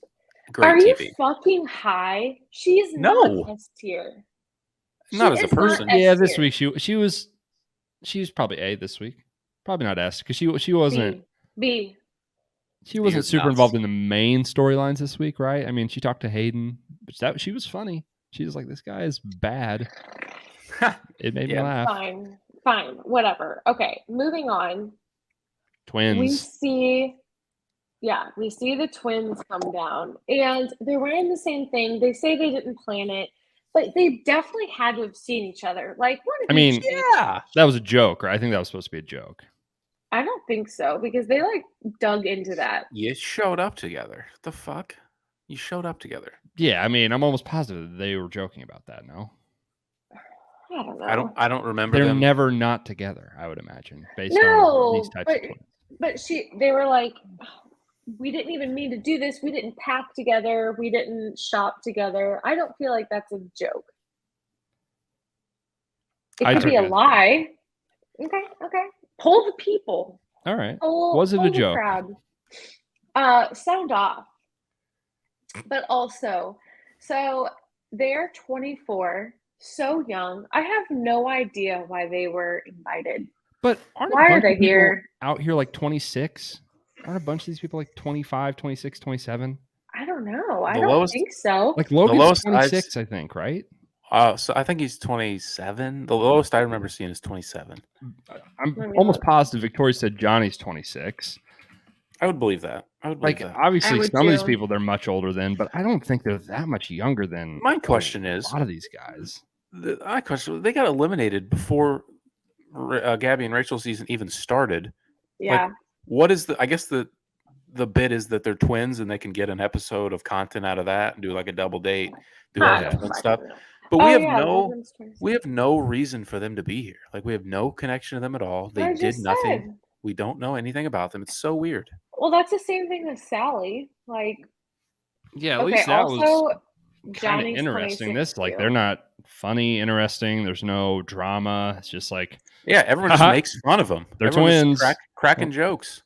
Speaker 2: great
Speaker 3: Are
Speaker 2: TV.
Speaker 3: you fucking high? She's not S tier.
Speaker 2: Not as a person.
Speaker 1: Yeah, this week she was probably A this week. Probably not S because she wasn't
Speaker 3: B.
Speaker 1: She wasn't super involved in the main storylines this week, right? I mean, she talked to Hayden, but she was funny. She was like, "This guy is bad." It made me laugh.
Speaker 3: Fine, whatever. Okay, moving on.
Speaker 1: Twins.
Speaker 3: We see the twins come down, and they're wearing the same thing. They say they didn't plan it, but they definitely had to have seen each other. Like,
Speaker 1: that was a joke, right? I think that was supposed to be a joke.
Speaker 3: I don't think so because they like dug into that.
Speaker 2: You showed up together. What the fuck? You showed up together.
Speaker 1: Yeah, I mean, I'm almost positive they were joking about that. No,
Speaker 3: I don't know.
Speaker 2: I don't remember.
Speaker 1: They're
Speaker 2: them.
Speaker 1: never not together. I would imagine based on these types of twins.
Speaker 3: But they were like, we didn't even mean to do this. We didn't pack together. We didn't shop together. I don't feel like that's a joke. It could be a lie. Okay. Poll the people.
Speaker 1: All right. Was it a joke?
Speaker 3: Sound off. But also, so they're 24, so young. I have no idea why they were invited.
Speaker 1: But why are they here? Out here like 26? Aren't a bunch of these people like 25, 26, 27?
Speaker 3: I don't know. I don't think so.
Speaker 1: Like Logan's 26, I think, right?
Speaker 2: So I think he's 27. The lowest I remember seeing is 27.
Speaker 1: I'm almost positive Victoria said Johnny's 26.
Speaker 2: I would believe that.
Speaker 1: Obviously, some of these people they're much older than, but I don't think they're that much younger than.
Speaker 2: My question is,
Speaker 1: a lot of these guys.
Speaker 2: They got eliminated before Gabby and Rachel's season even started.
Speaker 3: Yeah.
Speaker 2: Like, what is I guess the bit is that they're twins and they can get an episode of content out of that and do like a double date, do all that fun stuff. But we have no reason for them to be here. Like we have no connection to them at all. They did nothing. We don't know anything about them. It's so weird.
Speaker 3: Well, that's the same thing with Sally. Like,
Speaker 1: yeah, at least that was kind of interesting. This, like, they're not funny, interesting. There's no drama. It's just like,
Speaker 2: everyone just makes fun of them.
Speaker 1: They're twins,
Speaker 2: cracking jokes.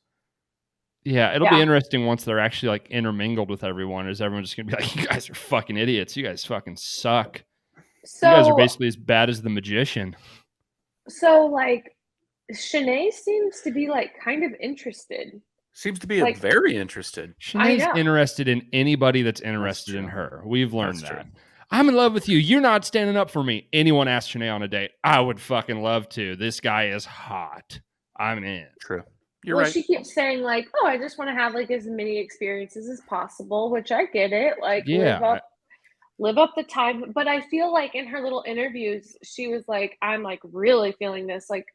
Speaker 1: Yeah, it'll be interesting once they're actually like intermingled with everyone. Is everyone just gonna be like, you guys are fucking idiots? You guys fucking suck. So, you guys are basically as bad as the magician.
Speaker 3: So, like, Shanae seems to be like kind of interested.
Speaker 2: Seems to be very interested.
Speaker 1: Shanae's interested in anybody that's interested in her. We've learned that. True. I'm in love with you. You're not standing up for me. Anyone asks Shanae on a date, I would fucking love to. This guy is hot. I'm in.
Speaker 2: True.
Speaker 3: You're right. She keeps saying like, "Oh, I just want to have like as many experiences as possible," which I get it. Like, live up the time. But I feel like in her little interviews, she was like, "I'm like really feeling this. Like,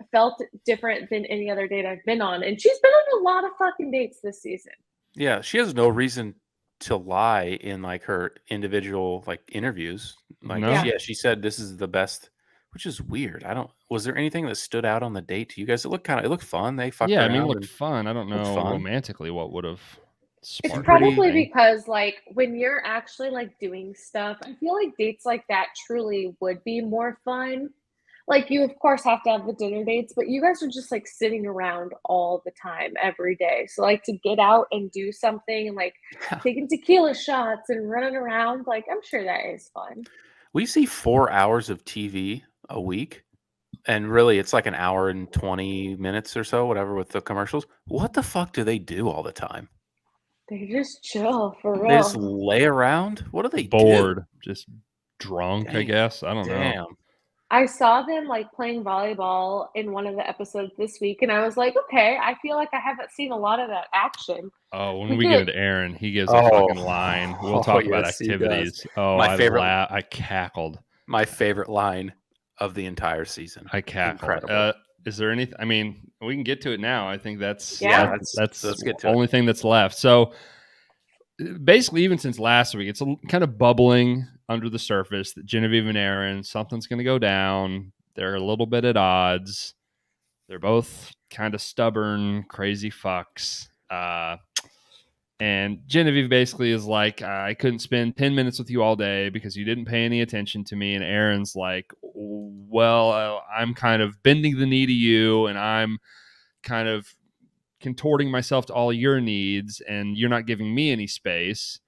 Speaker 3: I felt different than any other date I've been on." And she's been on a lot of fucking dates this season.
Speaker 2: Yeah, she has no reason to lie in like her individual like interviews. Like, she said this is the best. Which is weird. Was there anything that stood out on the date to you guys? It looked fun. They fucked around.
Speaker 1: Yeah, I mean, it looked fun. I don't know romantically what would have
Speaker 3: sparked. It's probably because like when you're actually like doing stuff, I feel like dates like that truly would be more fun. like, you of course have to have the dinner dates, but you guys are just like sitting around all the time, every day. So like to get out and do something and like taking tequila shots and running around, like I'm sure that is fun.
Speaker 2: We see 4 hours of TV a week. And really, it's like an hour and 20 minutes or so, whatever, with the commercials. What the fuck do they do all the time?
Speaker 3: They just chill for
Speaker 2: They just
Speaker 3: real.
Speaker 2: lay around? What do they do?
Speaker 1: Bored, just drunk, I
Speaker 2: Damn.
Speaker 1: guess. I don't know.
Speaker 2: Damn.
Speaker 3: I saw them like playing volleyball in one of the episodes this week, and I was like, okay, I feel like I haven't seen a lot of that action.
Speaker 1: Oh, when
Speaker 3: We
Speaker 1: we get
Speaker 3: could,
Speaker 1: into Aaron, he gives a
Speaker 2: Oh,
Speaker 1: fucking line. We'll
Speaker 2: oh
Speaker 1: talk about
Speaker 2: yes, he does.
Speaker 1: activities. Oh,
Speaker 2: My favorite,
Speaker 1: I cackled.
Speaker 2: my favorite line of the entire season.
Speaker 1: I cackled.
Speaker 2: Incredible.
Speaker 1: Is there anything? I mean, we can get to it now. I think that's
Speaker 3: Yeah.
Speaker 1: that's
Speaker 2: let's get to
Speaker 1: the only thing that's left. So basically, even since last week, it's kind of bubbling under the surface that Genevieve and Aaron, something's going to go down. They're a little bit at odds. They're both kind of stubborn, crazy fucks. And Genevieve basically is like, I couldn't spend 10 minutes with you all day because you didn't pay any attention to me. And Aaron's like, well, I'm kind of bending the knee to you, and I'm kind of contorting myself to all your needs, and you're not giving me any space.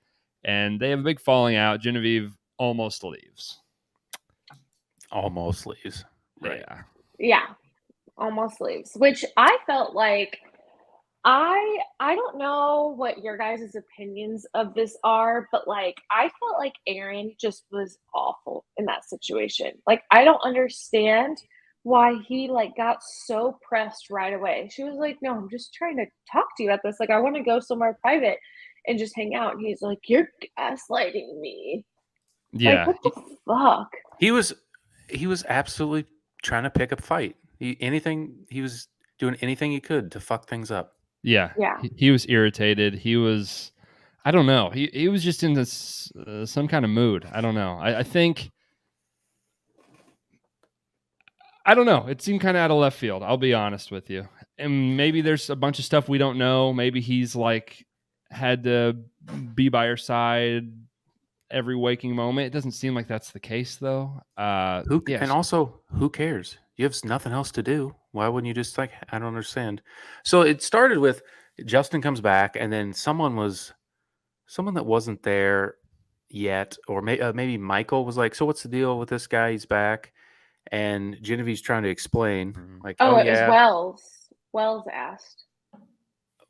Speaker 1: And they have a big falling out. Genevieve almost leaves.
Speaker 2: Almost leaves. Right.
Speaker 3: Yeah. Almost leaves, which I felt like I don't know what your guys' opinions of this are, but like I felt like Aaron just was awful in that situation. Like I don't understand why he like got so pressed right away. She was like, "No, I'm just trying to talk to you about this. Like I want to go somewhere private and just hang out." And he's like, "You're gaslighting me."
Speaker 1: Yeah.
Speaker 3: Like what the fuck?
Speaker 2: He was absolutely trying to pick a fight. He was doing anything he could to fuck things up.
Speaker 1: Yeah.
Speaker 3: Yeah.
Speaker 1: He was irritated. He was, I don't know. He was just in this some kind of mood. I don't know. I think, I don't know. It seemed kind of out of left field. I'll be honest with you. And maybe there's a bunch of stuff we don't know. Maybe he's like had to be by her side every waking moment. It doesn't seem like that's the case though. Yes.
Speaker 2: And also, who cares? You have nothing else to do. Why wouldn't you just like? I don't understand. So it started with Justin comes back, and then someone that wasn't there yet, or maybe Michael was like, "So what's the deal with this guy? He's back." And Genevieve's trying to explain, like,
Speaker 3: Oh,
Speaker 2: "Oh
Speaker 3: it
Speaker 2: yeah."
Speaker 3: was Wells. Wells asked.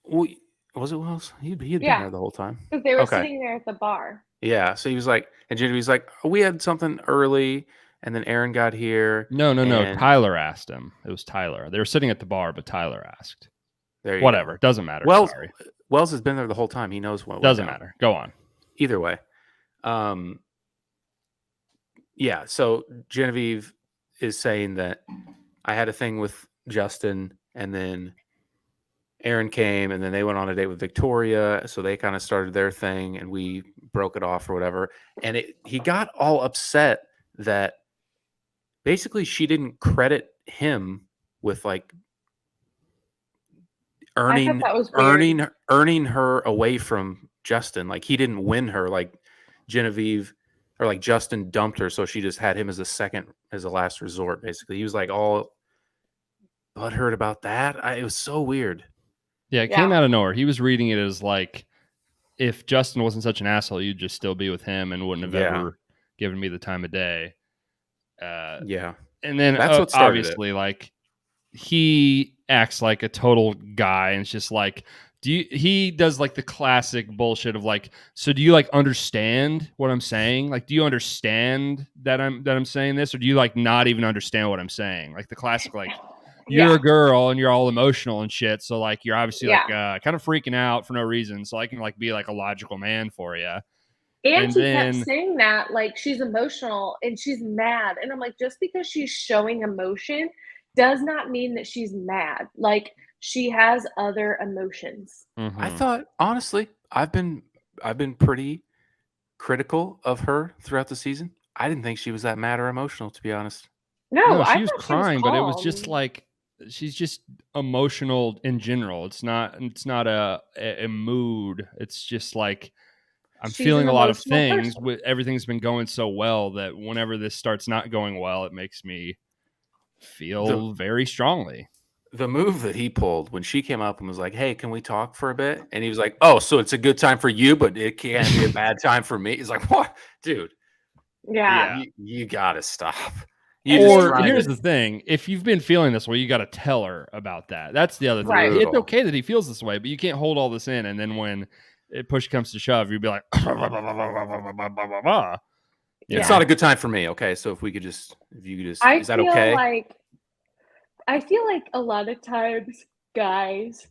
Speaker 2: Was it Wells? He'd been there the whole time.
Speaker 3: Because they were sitting there at the bar.
Speaker 2: Yeah. So he was like, and Genevieve's like, oh, "We had something early, and then Aaron got here."
Speaker 1: No. Tyler asked him. It was Tyler. They were sitting at the bar, but Tyler asked.
Speaker 2: There you
Speaker 1: Whatever.
Speaker 2: go.
Speaker 1: Doesn't matter. Sorry.
Speaker 2: Wells has been there the whole time. He knows what
Speaker 1: doesn't matter. Go on.
Speaker 2: Either way. Yeah. So Genevieve is saying that I had a thing with Justin, and then Aaron came, and then they went on a date with Victoria. So they kind of started their thing, and we broke it off or whatever. And he got all upset that basically she didn't credit him with like earning her away from Justin. Like he didn't win her, like Genevieve or like Justin dumped her, so she just had him as a last resort. Basically, he was like all butthurt about that. It was so weird.
Speaker 1: Yeah, it came out of nowhere. He was reading it as like, if Justin wasn't such an asshole, you'd just still be with him and wouldn't have ever given me the time of day. And then
Speaker 2: that's what
Speaker 1: obviously like he acts like a total guy, and it's just like, he does like the classic bullshit of like, so do you like understand what I'm saying? Like, do you understand that I'm saying this, or do you like not even understand what I'm saying? Like the classic, like, you're a girl and you're all emotional and shit. So like, you're obviously like kind of freaking out for no reason. So I can like be like a logical man for you.
Speaker 3: And he kept saying that like she's emotional and she's mad. And I'm like, just because she's showing emotion does not mean that she's mad. Like she has other emotions.
Speaker 2: Mm-hmm. I thought, honestly, I've been pretty critical of her throughout the season. I didn't think she was that mad or emotional, to be honest.
Speaker 1: No, she was crying, but it was just like, she's just emotional in general. It's not a mood. It's just like, I'm feeling a lot of things. Everything's been going so well that whenever this starts not going well, it makes me feel very strongly.
Speaker 2: The move that he pulled when she came up and was like, "Hey, can we talk for a bit?" And he was like, "Oh, so it's a good time for you, but it can't be a bad time for me." He's like, "What, dude?
Speaker 3: Yeah.
Speaker 2: You gotta stop."
Speaker 1: Here's the thing: if you've been feeling this way, you got to tell her about that. That's the other thing.
Speaker 3: Right.
Speaker 1: It's okay that he feels this way, but you can't hold all this in, and then when push comes to shove, you'd be like,
Speaker 2: "It's not a good time for me." Okay, so if you could just, is that okay?
Speaker 3: I feel like a lot of times guys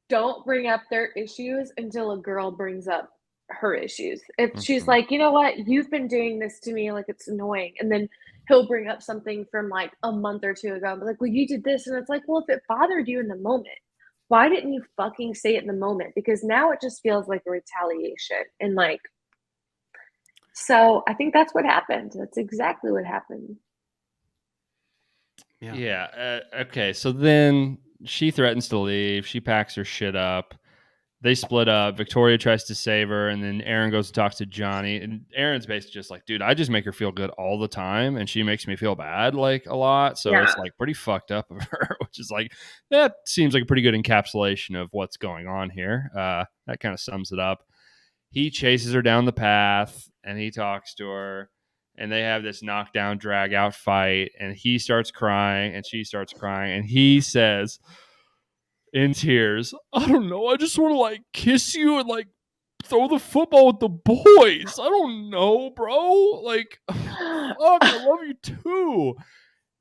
Speaker 3: don't bring up their issues until a girl brings up her issues. If she's like, you know what, you've been doing this to me, like it's annoying. And then he'll bring up something from like a month or two ago, but like, well, you did this. And it's like, well, if it bothered you in the moment, why didn't you fucking say it in the moment? Because now it just feels like a retaliation. And like, so I think that's what happened. That's exactly what happened.
Speaker 1: Yeah. Okay. So then she threatens to leave. She packs her shit up. They split up. Victoria tries to save her, and then Aaron goes to talk to Johnny. And Aaron's basically just like, dude, I just make her feel good all the time, and she makes me feel bad like a lot. So it's like pretty fucked up of her, which is like, that seems like a pretty good encapsulation of what's going on here. That kind of sums it up. He chases her down the path, and he talks to her. And they have this knockdown, drag out fight, and he starts crying, and she starts crying, and he says in tears, I don't know, I just want to like kiss you and like throw the football with the boys. I don't know, bro. Like, fuck, I love you too.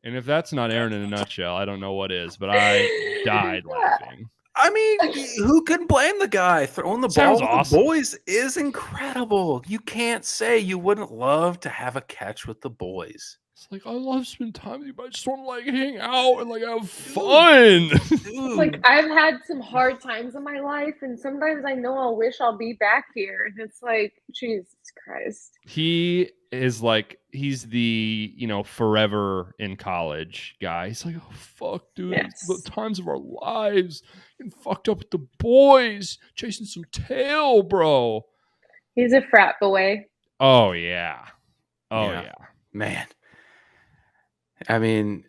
Speaker 1: And if that's not Aaron in a nutshell, I don't know what is, but I died laughing.
Speaker 2: I mean, who can blame the guy? Throwing the ball with the boys is incredible. You can't say you wouldn't love to have a catch with the boys.
Speaker 1: It's like, I love spending time with you, but I just want to like hang out and like have fun.
Speaker 3: Like, I've had some hard times in my life, and sometimes I know I'll wish I'll be back here. And it's like, Jesus Christ.
Speaker 1: He is like, he's the, forever in college guy. He's like, oh, fuck, dude. Yes. The times of our lives. Getting fucked up with the boys. Chasing some tail, bro.
Speaker 3: He's a frat boy.
Speaker 1: Oh, yeah. Oh, yeah.
Speaker 2: Man. I mean,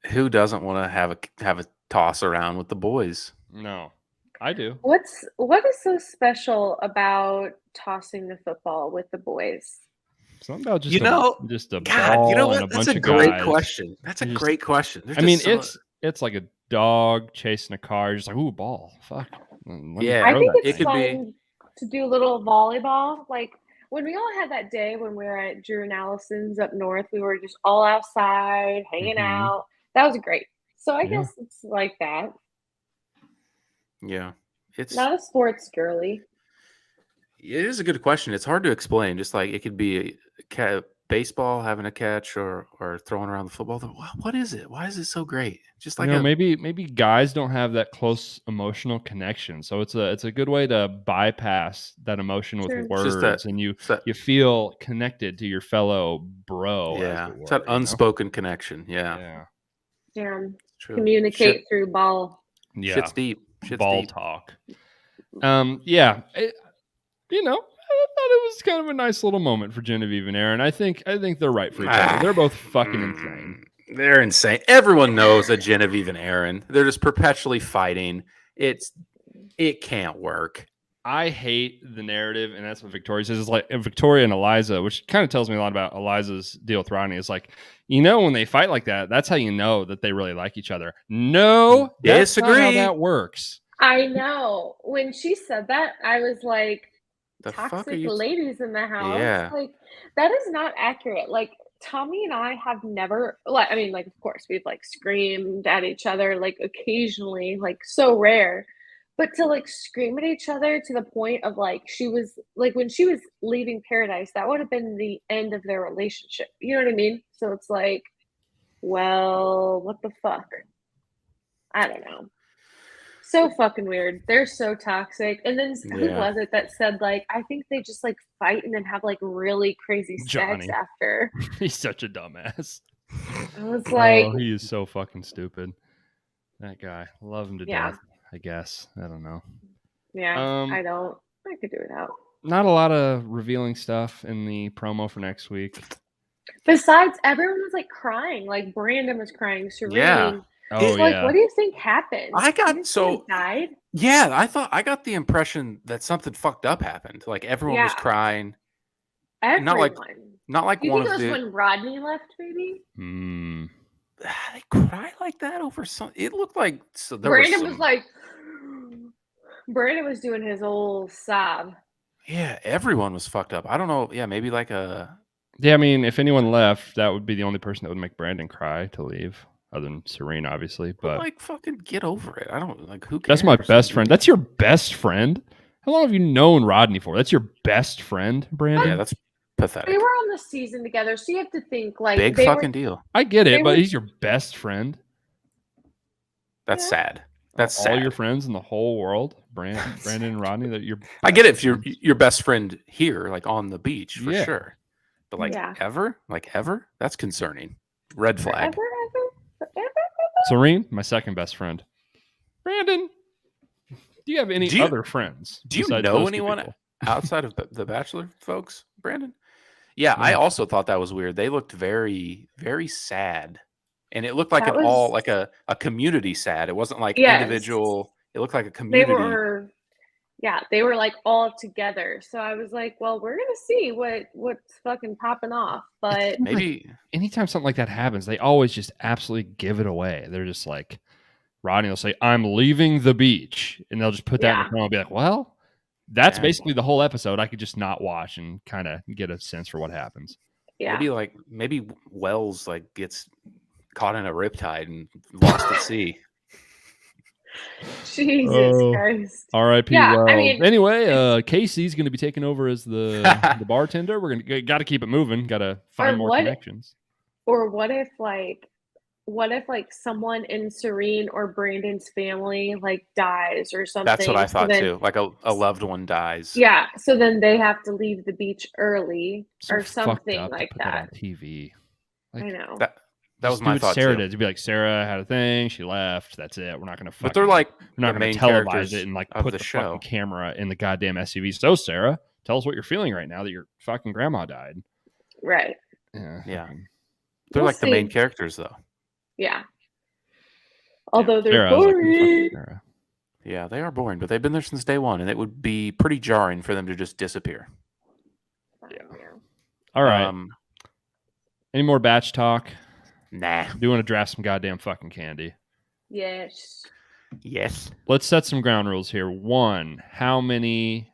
Speaker 2: who doesn't want to have a toss around with the boys?
Speaker 1: No, I do.
Speaker 3: What is so special about tossing the football with the boys?
Speaker 1: Something about just a
Speaker 2: God,
Speaker 1: ball
Speaker 2: you know what?
Speaker 1: and a
Speaker 2: That's
Speaker 1: bunch
Speaker 2: a
Speaker 1: of
Speaker 2: great
Speaker 1: guys.
Speaker 2: question. That's a great question.
Speaker 1: I mean, it's like a dog chasing a car. You're just like, ooh, ball. Fuck.
Speaker 3: I think it's fun to do a little volleyball. Like, when we all had that day when we were at Drew and Allison's up north, we were just all outside, hanging out. That was great. So I guess it's like that.
Speaker 2: Yeah. It's
Speaker 3: not a sports girly.
Speaker 2: It is a good question. It's hard to explain. Just like it could be baseball, having a catch, or throwing around the football. What is it? Why is it so great? Just like
Speaker 1: maybe guys don't have that close emotional connection, so it's a good way to bypass that emotion with words, and you feel connected to your fellow bro.
Speaker 2: Yeah, it's that unspoken connection.
Speaker 3: Yeah. Communicate through ball.
Speaker 1: Yeah,
Speaker 2: shit's deep.
Speaker 1: Ball talk. Yeah. I thought it was kind of a nice little moment for Genevieve and Aaron. I think they're right for each other. They're both fucking insane.
Speaker 2: They're insane. Everyone knows that Genevieve and Aaron, they're just perpetually fighting. It can't work.
Speaker 1: I hate the narrative, and that's what Victoria says. It's like Victoria and Eliza, which kind of tells me a lot about Eliza's deal with Rodney. It's like, when they fight like that, that's how you know that they really like each other. No, that's not how that works.
Speaker 3: I know. When she said that, I was like, toxic ladies in the house.
Speaker 2: Yeah.
Speaker 3: Like, that is not accurate. Like, Tommy and I have never, like, I mean, like, of course, we've like screamed at each other, like, occasionally, like, so rare. But to like scream at each other to the point of like, she was like, when she was leaving Paradise, that would have been the end of their relationship. You know what I mean? So it's like, well, what the fuck? I don't know. So fucking weird. They're so toxic. And then who was it that said like, I think they just like fight and then have like really crazy sex after?
Speaker 1: He's such a dumbass.
Speaker 3: I was like,
Speaker 1: he is so fucking stupid. That guy, love him to death. I guess. I don't know.
Speaker 3: Yeah, I don't. I could do it out.
Speaker 1: Not a lot of revealing stuff in the promo for next week.
Speaker 3: Besides, everyone was like crying. Like Brandon was crying,
Speaker 2: Yeah.
Speaker 3: Serene.
Speaker 1: Oh,
Speaker 3: So, like,
Speaker 1: yeah.
Speaker 3: what do you think happened?
Speaker 2: I
Speaker 3: Do you
Speaker 2: got
Speaker 3: think someone died?
Speaker 2: Yeah, I got the impression that something fucked up happened. Like everyone was
Speaker 3: Yeah,
Speaker 2: crying. Not like
Speaker 3: everyone.
Speaker 2: not like
Speaker 3: Do you
Speaker 2: one
Speaker 3: think it
Speaker 2: of
Speaker 3: was
Speaker 2: the
Speaker 3: when Rodney left, maybe?
Speaker 2: they cry like that over some. It looked like there was
Speaker 3: Brandon was
Speaker 2: some.
Speaker 3: like, Brandon was doing his old sob.
Speaker 2: Yeah, everyone was fucked up. I don't know. Yeah, maybe like a.
Speaker 1: Yeah, I mean, if anyone left, that would be the only person that would make Brandon cry to leave, other than Serene, obviously. But
Speaker 2: like fucking get over it. I don't like who cares.
Speaker 1: that's my best friend. That's your best friend. How long have you known Rodney for? That's your best friend, Brandon.
Speaker 2: Yeah, that's pathetic.
Speaker 3: They were on the season together, so you have to think like
Speaker 2: big fucking deal.
Speaker 1: I get it, but he's your best friend.
Speaker 2: That's sad. That's
Speaker 1: all
Speaker 2: sad.
Speaker 1: your friends in the whole world, Brandon and Rodney. That you're.
Speaker 2: I get it if you're your best friend here, like on the beach, for sure. But like ever, that's concerning. Red flag.
Speaker 3: Ever?
Speaker 1: Serene, my second best friend. Brandon, do you have any other friends?
Speaker 2: Do you know anyone outside of the Bachelor folks, Brandon? Yeah, I also thought that was weird. They looked very, very sad. And it looked like all like a community sad. It wasn't like individual. It looked like a community.
Speaker 3: They were like all together. So I was like, well, we're gonna see what's fucking popping off. But
Speaker 2: maybe
Speaker 1: anytime something like that happens, they always just absolutely give it away. They're just like, Rodney will say, "I'm leaving the beach," and they'll just put that in the phone and be like, "Well, that's basically the whole episode. I could just not watch and kind of get a sense for what happens."
Speaker 3: Yeah.
Speaker 2: Maybe Wells like gets caught in a riptide and lost at sea.
Speaker 3: Jesus Christ.
Speaker 1: R.I.P. Wells. I mean, anyway, Casey's going to be taking over as the bartender. We're got to keep it moving. Got to find more connections.
Speaker 3: Or what if someone in Serene or Brandon's family like dies or something?
Speaker 2: That's what I thought too. Like a loved one dies.
Speaker 3: Yeah. So then they have to leave the beach early or something like that.
Speaker 1: On TV.
Speaker 3: I know.
Speaker 2: That was my thought
Speaker 1: Sarah
Speaker 2: too.
Speaker 1: did. To be like, Sarah had a thing, she left. That's it. We're not going to.
Speaker 2: But they're like,
Speaker 1: we're not going to televise it and like put the fucking camera in the goddamn SUV. So Sarah, tell us what you're feeling right now that your fucking grandma died.
Speaker 3: Right.
Speaker 2: Yeah. They're like the main characters though.
Speaker 3: Yeah. Although they're boring.
Speaker 2: Yeah, they are boring, but they've been there since day one, and it would be pretty jarring for them to just disappear.
Speaker 1: Yeah. All right. Any more batch talk?
Speaker 2: Nah.
Speaker 1: Do you want to draft some goddamn fucking candy?
Speaker 3: Yes.
Speaker 1: Let's set some ground rules here. 1, how many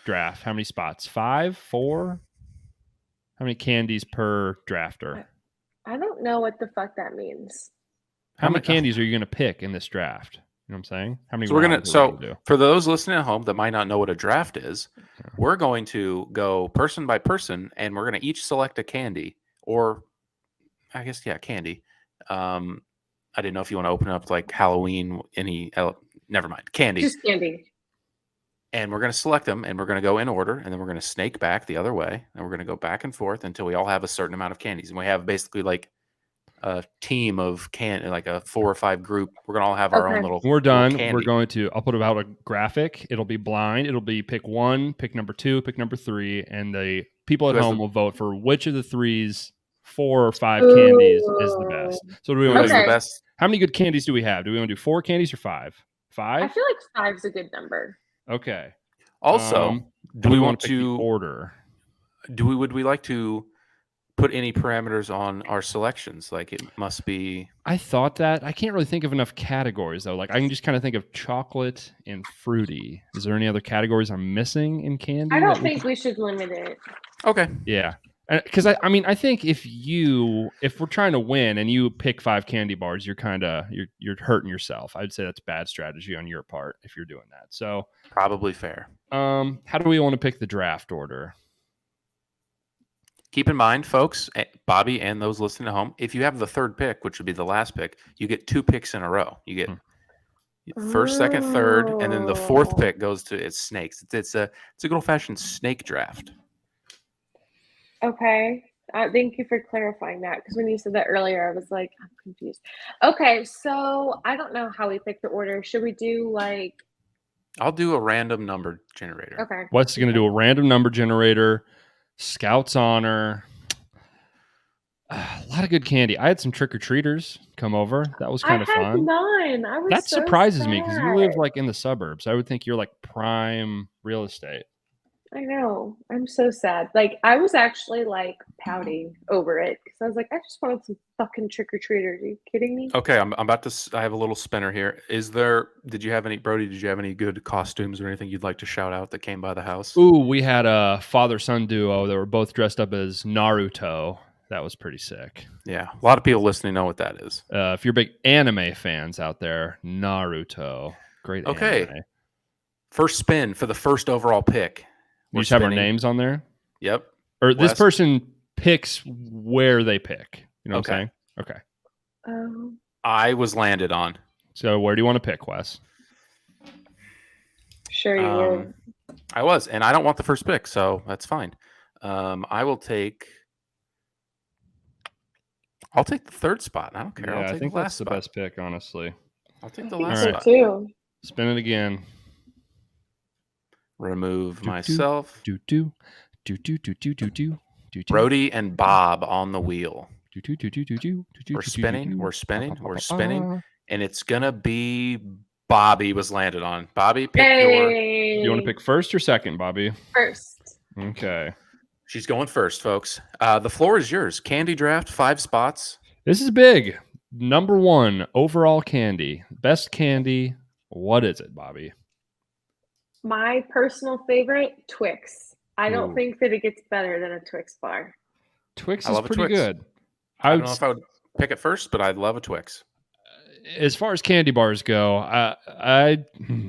Speaker 1: draft? How many spots? 5? 4? How many candies per drafter?
Speaker 3: I don't know what the fuck that means.
Speaker 1: How many candies are you going to pick in this draft? You know what I'm saying? How many?
Speaker 2: So we're gonna. For those listening at home that might not know what a draft is, we're going to go person by person, and we're going to each select a candy, or I guess candy. I didn't know if you want to open up like Halloween. Never mind, candy.
Speaker 3: Just candy.
Speaker 2: And we're going to select them, and we're going to go in order, and then we're going to snake back the other way, and we're going to go back and forth until we all have a certain amount of candies, and we have basically like a team of like a 4 or 5 group. We're going to all have our own little.
Speaker 1: We're done. We're going to. I'll put about a graphic. It'll be blind. It'll be pick 1, pick number 2, pick number 3, and the people at home will vote for which of the 3's 4 or 5 candies is the best. So do we want to do the best? How many good candies do we have? Do we want to do 4 candies or 5? 5?
Speaker 3: I feel like 5's a good number.
Speaker 1: Okay.
Speaker 2: Also, do we want to
Speaker 1: order?
Speaker 2: Would we like to put any parameters on our selections? Like it must be.
Speaker 1: I thought that. I can't really think of enough categories though. Like I can just kind of think of chocolate and fruity. Is there any other categories I'm missing in candy?
Speaker 3: I don't think we should limit it.
Speaker 2: Okay.
Speaker 1: Yeah. Because I mean, I think if we're trying to win and you pick 5 candy bars, you're hurting yourself. I'd say that's bad strategy on your part if you're doing that. So
Speaker 2: probably fair.
Speaker 1: How do we want to pick the draft order?
Speaker 2: Keep in mind, folks, Bobby and those listening at home, if you have the 3rd pick, which would be the last pick, you get 2 picks in a row. You get first, second, third, and then the 4th pick goes to snakes. It's a good old fashioned snake draft.
Speaker 3: Okay. Thank you for clarifying that, because when you said that earlier, I was like, I'm confused. Okay, so I don't know how we pick the order. Should we do like...
Speaker 2: I'll do a random number generator.
Speaker 3: Okay.
Speaker 1: What's going to do a random number generator? Scout's honor. A lot of good candy. I had some trick-or-treaters come over. That was kind of fun.
Speaker 3: I had none. I was
Speaker 1: That
Speaker 3: so
Speaker 1: surprises
Speaker 3: sad.
Speaker 1: me because you live like in the suburbs. I would think you're like prime real estate.
Speaker 3: I know. I'm so sad. Like, I was actually like pouting over it because I was like, I just wanted some fucking trick-or-treaters. Are you kidding me?
Speaker 2: Okay, I'm about to. I have a little spinner here. Did you have any, Brody? Did you have any good costumes or anything you'd like to shout out that came by the house?
Speaker 1: Ooh, we had a father-son duo that were both dressed up as Naruto. That was pretty sick.
Speaker 2: Yeah, a lot of people listening know what that is.
Speaker 1: If you're big anime fans out there, Naruto, great anime.
Speaker 2: First spin for the first overall pick.
Speaker 1: We just have our names on there?
Speaker 2: Yep.
Speaker 1: Or this person picks where they pick. You know what I'm saying? Okay.
Speaker 2: I was landed on.
Speaker 1: So where do you want to pick, Wes?
Speaker 3: Sure you will.
Speaker 2: I was, and I don't want the first pick, so that's fine. I'll take the third spot. I don't care.
Speaker 1: Yeah,
Speaker 2: I'll take
Speaker 1: I think
Speaker 2: the last
Speaker 1: that's the
Speaker 2: spot.
Speaker 1: best pick, honestly.
Speaker 2: I'll take the last spot.
Speaker 3: Too.
Speaker 1: Spin it again.
Speaker 2: Remove myself. Brody and Bob on the wheel. We're spinning. And it's going to be Bobby was landed on. Bobby, pick
Speaker 1: Do you want to pick first or second, Bobby?
Speaker 3: First.
Speaker 1: Okay.
Speaker 2: She's going first, folks. The floor is yours. Candy draft, 5 spots.
Speaker 1: This is big. Number 1 overall candy. Best candy. What is it, Bobby?
Speaker 3: My personal favorite, Twix. I don't think that it gets better than a Twix bar.
Speaker 1: Twix is pretty good.
Speaker 2: I don't know if I would pick it first, but I'd love a Twix.
Speaker 1: As far as candy bars go, I'd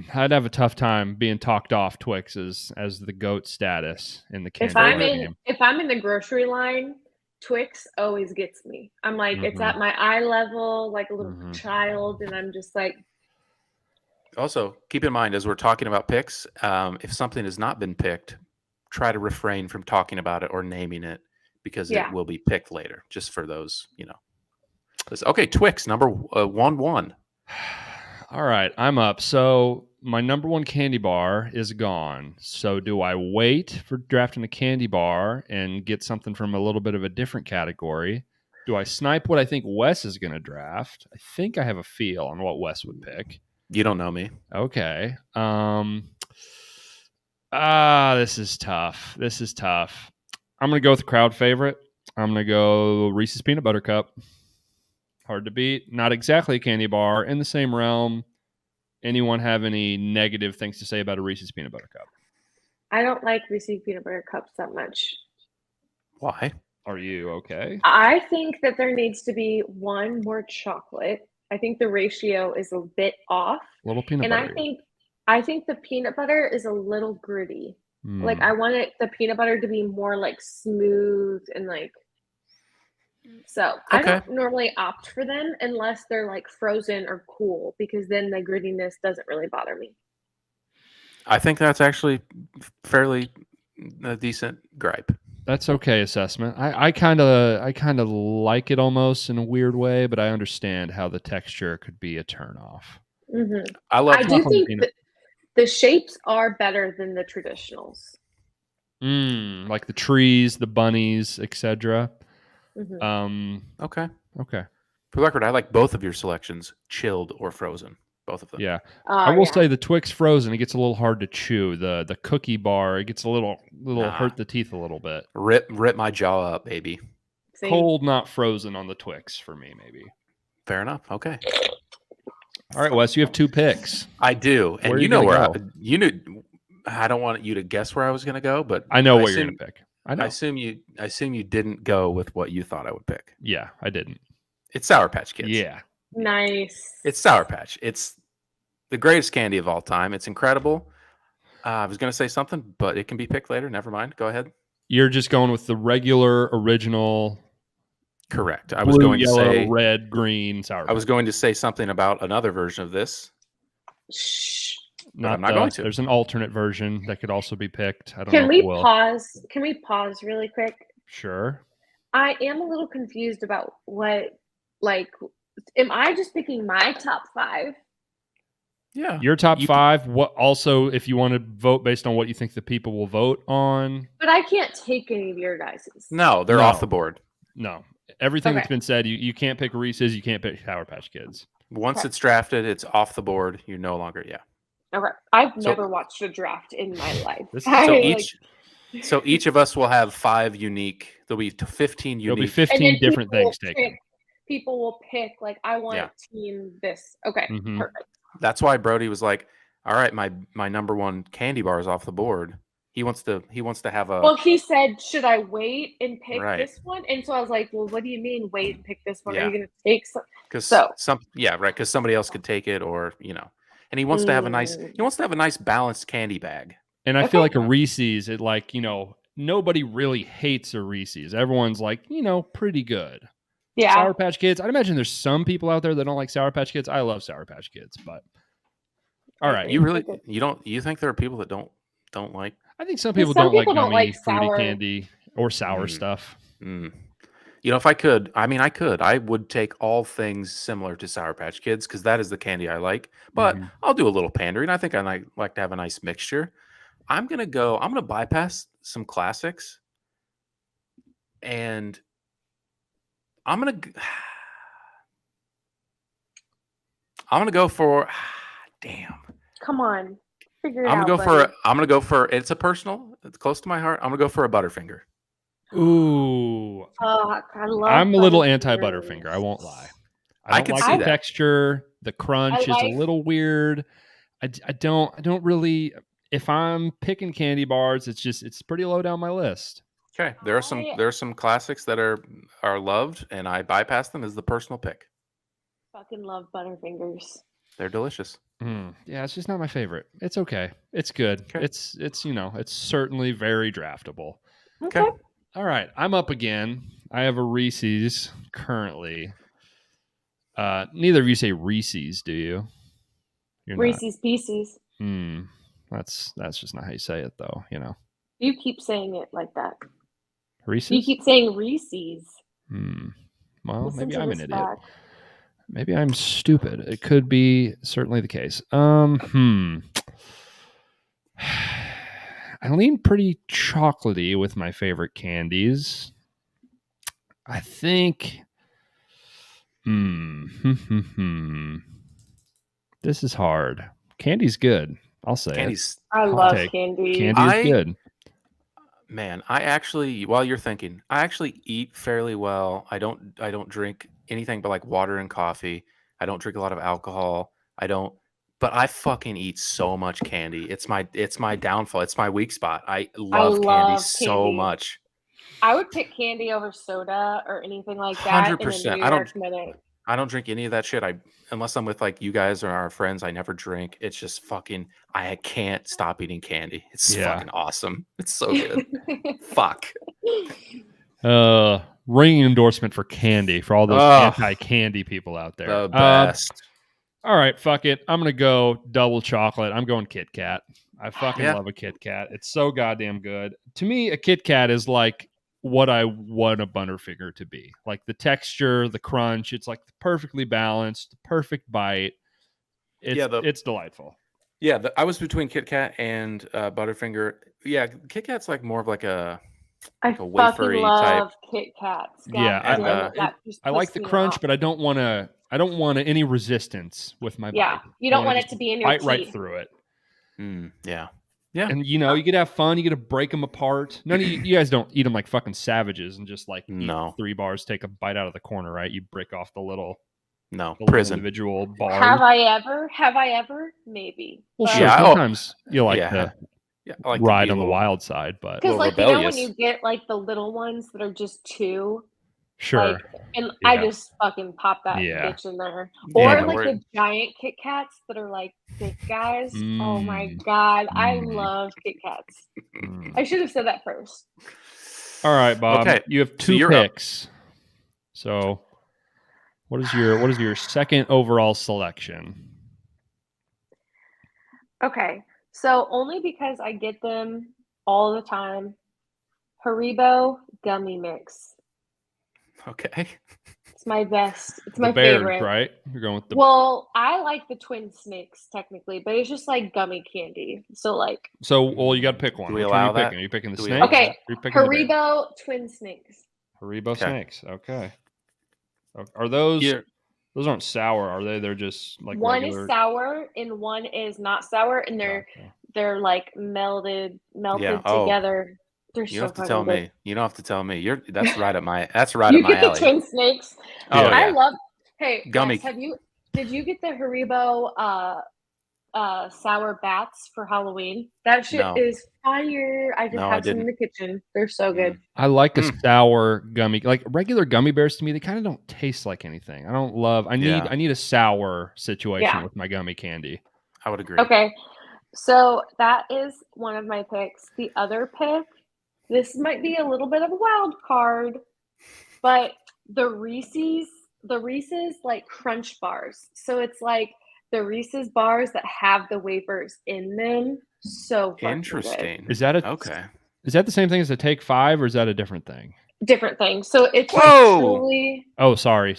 Speaker 1: have a tough time being talked off Twix as the GOAT status in the candy bar game.
Speaker 3: If I'm in the grocery line, Twix always gets me. I'm like, it's at my eye level, like a little child, and I'm just like.
Speaker 2: Also, keep in mind, as we're talking about picks, if something has not been picked, try to refrain from talking about it or naming it because it will be picked later, just for those, Okay, Twix, number 1.
Speaker 1: All right, I'm up. So my number 1 candy bar is gone. So do I wait for drafting a candy bar and get something from a little bit of a different category? Do I snipe what I think Wes is going to draft? I think I have a feel on what Wes would pick.
Speaker 2: You don't know me.
Speaker 1: Okay. This is tough. I'm going to go with the crowd favorite. I'm going to go Reese's Peanut Butter Cup. Hard to beat. Not exactly a candy bar. In the same realm. Anyone have any negative things to say about a Reese's Peanut Butter Cup?
Speaker 3: I don't like Reese's Peanut Butter Cups that much.
Speaker 2: Why?
Speaker 1: Are you okay?
Speaker 3: I think that there needs to be one more chocolate. I think the ratio is a bit off.
Speaker 1: Little peanut butter.
Speaker 3: And I think the peanut butter is a little gritty. Like I want the peanut butter to be more like smooth and like. So I don't normally opt for them unless they're like frozen or cool because then the grittiness doesn't really bother me.
Speaker 2: I think that's actually fairly a decent gripe.
Speaker 1: That's okay assessment. I kind of like it almost in a weird way, but I understand how the texture could be a turnoff.
Speaker 3: Mm-hmm. I do think the shapes are better than the traditionals.
Speaker 1: Like the trees, the bunnies, etc.
Speaker 2: Mm-hmm. Okay.
Speaker 1: For
Speaker 2: the record, I like both of your selections, chilled or frozen. Both of them.
Speaker 1: Yeah. I will say the Twix frozen, it gets a little hard to chew. The cookie bar, it gets a little hurt the teeth a little bit.
Speaker 2: Rip my jaw up, baby.
Speaker 3: Same.
Speaker 1: Cold, not frozen on the Twix for me, maybe.
Speaker 2: Fair enough. Okay.
Speaker 1: All right, Wes, you have 2 picks.
Speaker 2: I do. And you know where I don't want you to guess where I was going to go, but
Speaker 1: I know what you're going to pick. I know.
Speaker 2: I assume you didn't go with what you thought I would pick.
Speaker 1: Yeah, I didn't.
Speaker 2: It's Sour Patch Kids.
Speaker 1: Yeah.
Speaker 3: Nice.
Speaker 2: It's Sour Patch. It's the greatest candy of all time. It's incredible. I was going to say something, but it can be picked later. Never mind. Go ahead.
Speaker 1: You're just going with the regular, original.
Speaker 2: Correct. I
Speaker 1: blue,
Speaker 2: was going
Speaker 1: yellow,
Speaker 2: to say
Speaker 1: red, green, Sour Patch.
Speaker 2: I was going to say something about another version of this.
Speaker 3: Shh.
Speaker 2: I'm not going to.
Speaker 1: There's an alternate version that could also be picked. I don't
Speaker 3: know.
Speaker 1: Can
Speaker 3: we pause really quick?
Speaker 1: Sure.
Speaker 3: I am a little confused about am I just picking my top 5?
Speaker 2: Yeah.
Speaker 1: Your top 5. What also, if you want to vote based on what you think the people will vote on.
Speaker 3: But I can't take any of your guys's.
Speaker 2: No, they're off the board.
Speaker 1: No. everything that's been said, you can't pick Reese's, you can't pick Sour Patch Kids.
Speaker 2: Once it's drafted, it's off the board. You're no longer,
Speaker 3: Okay. I've never watched a draft in my life.
Speaker 2: So each of us will have 5 unique. There'll be 15 unique.
Speaker 1: There'll be 15 different things taken.
Speaker 3: People will pick, like, I want team this. Okay, perfect.
Speaker 2: That's why Brody was like, all right, my number one candy bar is off the board. He wants to have a.
Speaker 3: Well, he said, should I wait and pick this one? And so I was like, well, what do you mean wait and pick this one? Are you going to take some?
Speaker 2: Because because somebody else could take it, or and he wants to have a nice balanced candy bag.
Speaker 1: And I feel like a Reese's, it like, nobody really hates a Reese's. Everyone's like, pretty good.
Speaker 3: Yeah.
Speaker 1: Sour Patch Kids. I'd imagine there's some people out there that don't like Sour Patch Kids. I love Sour Patch Kids, but all right.
Speaker 2: You think there are people that don't like?
Speaker 1: I think some people don't like fruity candy or sour stuff.
Speaker 2: If I could, I would take all things similar to Sour Patch Kids because that is the candy I like. But I'll do a little pandering. I think I like to have a nice mixture. I'm gonna bypass some classics, and I'm gonna go for damn.
Speaker 3: Come on, figure it
Speaker 2: out. I'm gonna go for. It's close to my heart. I'm gonna go for a Butterfinger.
Speaker 1: Ooh. I'm a little anti-Butterfinger. I won't lie. I don't like the texture. The crunch is a little weird. I don't really. If I'm picking candy bars, it's pretty low down my list.
Speaker 2: Okay, there are some classics that are loved, and I bypass them as the personal pick.
Speaker 3: Fucking love Butterfingers.
Speaker 2: They're delicious.
Speaker 1: Yeah, it's just not my favorite. It's okay. It's good. Okay. It's it's certainly very draftable.
Speaker 3: Okay.
Speaker 1: All right, I'm up again. I have a Reese's currently. Neither of you say Reese's, do you?
Speaker 3: Reese's Pieces.
Speaker 1: That's just not how you say it, though.
Speaker 3: You keep saying it like that.
Speaker 1: Reese's.
Speaker 3: You keep saying Reese's.
Speaker 1: Well, maybe I'm an idiot. Maybe I'm stupid. It could be certainly the case. I lean pretty chocolatey with my favorite candies. I think. This is hard. Candy's good. I'll say it.
Speaker 3: I love candy.
Speaker 1: Candy is good.
Speaker 2: Man, while you're thinking, I actually eat fairly well. I don't drink anything but like water and coffee. I don't drink a lot of alcohol. But I fucking eat so much candy. It's my downfall. It's my weak spot. I love candy so much.
Speaker 3: I would pick candy over soda or anything like that.
Speaker 2: 100%. I don't drink any of that shit. Unless I'm with like you guys or our friends, I never drink. It's just fucking. I can't stop eating candy. It's fucking awesome. It's so good. Fuck.
Speaker 1: Ringing endorsement for candy for all those anti-candy people out there.
Speaker 2: The best.
Speaker 1: All right, fuck it. I'm gonna go double chocolate. I'm going Kit Kat. I fucking love a Kit Kat. It's so goddamn good. To me, a Kit Kat is like what I want a Butterfinger to be. Like the texture, the crunch. It's like perfectly balanced, perfect bite. It's delightful.
Speaker 2: Yeah, I was between Kit Kat and Butterfinger. Yeah, Kit Kat's like more of like a wafery type.
Speaker 3: Kit Kats.
Speaker 1: I like the crunch, but I don't want any resistance with my bite.
Speaker 3: Yeah, you don't want it to be in your
Speaker 1: bite
Speaker 3: teeth.
Speaker 1: right through it.
Speaker 2: Yeah.
Speaker 1: And you get to have fun. You get to break them apart. None of you guys don't eat them like fucking savages and just like eat 3 bars, take a bite out of the corner, right? You break off the little
Speaker 2: prison
Speaker 1: individual bar.
Speaker 3: Have I ever? Maybe.
Speaker 1: Well, sure. Sometimes you like to ride on the wild side, but
Speaker 3: because like when you get like the little ones that are just 2.
Speaker 1: Sure.
Speaker 3: I just fucking pop that bitch in there. Or like the giant Kit Kats that are like thick guys. Oh my God. I love Kit Kats. I should have said that first.
Speaker 1: All right, Bob. Okay. You have 2 picks. Up. So what is your second overall selection?
Speaker 3: Okay. So only because I get them all the time. Haribo gummy mix.
Speaker 2: Okay.
Speaker 3: It's my best. It's my
Speaker 1: favorite. Right? You're going with the.
Speaker 3: Well, I like the Twin Snakes technically, but it's just like gummy candy. So
Speaker 1: you got to pick one.
Speaker 2: Do we allow that?
Speaker 1: Are you picking the snakes?
Speaker 3: Okay. Haribo Twin Snakes.
Speaker 1: Haribo snakes. Okay. Are those? Yeah. Those aren't sour, are they? They're just like
Speaker 3: one
Speaker 1: regular...
Speaker 3: is sour and one is not sour, and they're like melted together. They're
Speaker 2: you
Speaker 3: so
Speaker 2: don't have to tell
Speaker 3: good.
Speaker 2: me. You don't have to tell me. That's right up my alley.
Speaker 3: You get the twin snakes.
Speaker 2: Oh yeah.
Speaker 3: I love. Hey,
Speaker 2: gummy.
Speaker 3: Guys, did you get the Haribo sour bats for Halloween? That shit is fire. I just have some in the kitchen. They're so good.
Speaker 1: I like a sour gummy. Like regular gummy bears to me, they kind of don't taste like anything. I don't love. I need a sour situation with my gummy candy.
Speaker 2: I would agree.
Speaker 3: Okay, so that is one of my picks. The other pick, this might be a little bit of a wild card, but the Reese's like Crunch bars. So it's like the Reese's bars that have the wafers in them. So
Speaker 2: interesting.
Speaker 1: Good. Is that Is that the same thing as a Take 5, or is that a different thing?
Speaker 3: Different thing. So it's like truly.
Speaker 1: Oh, sorry,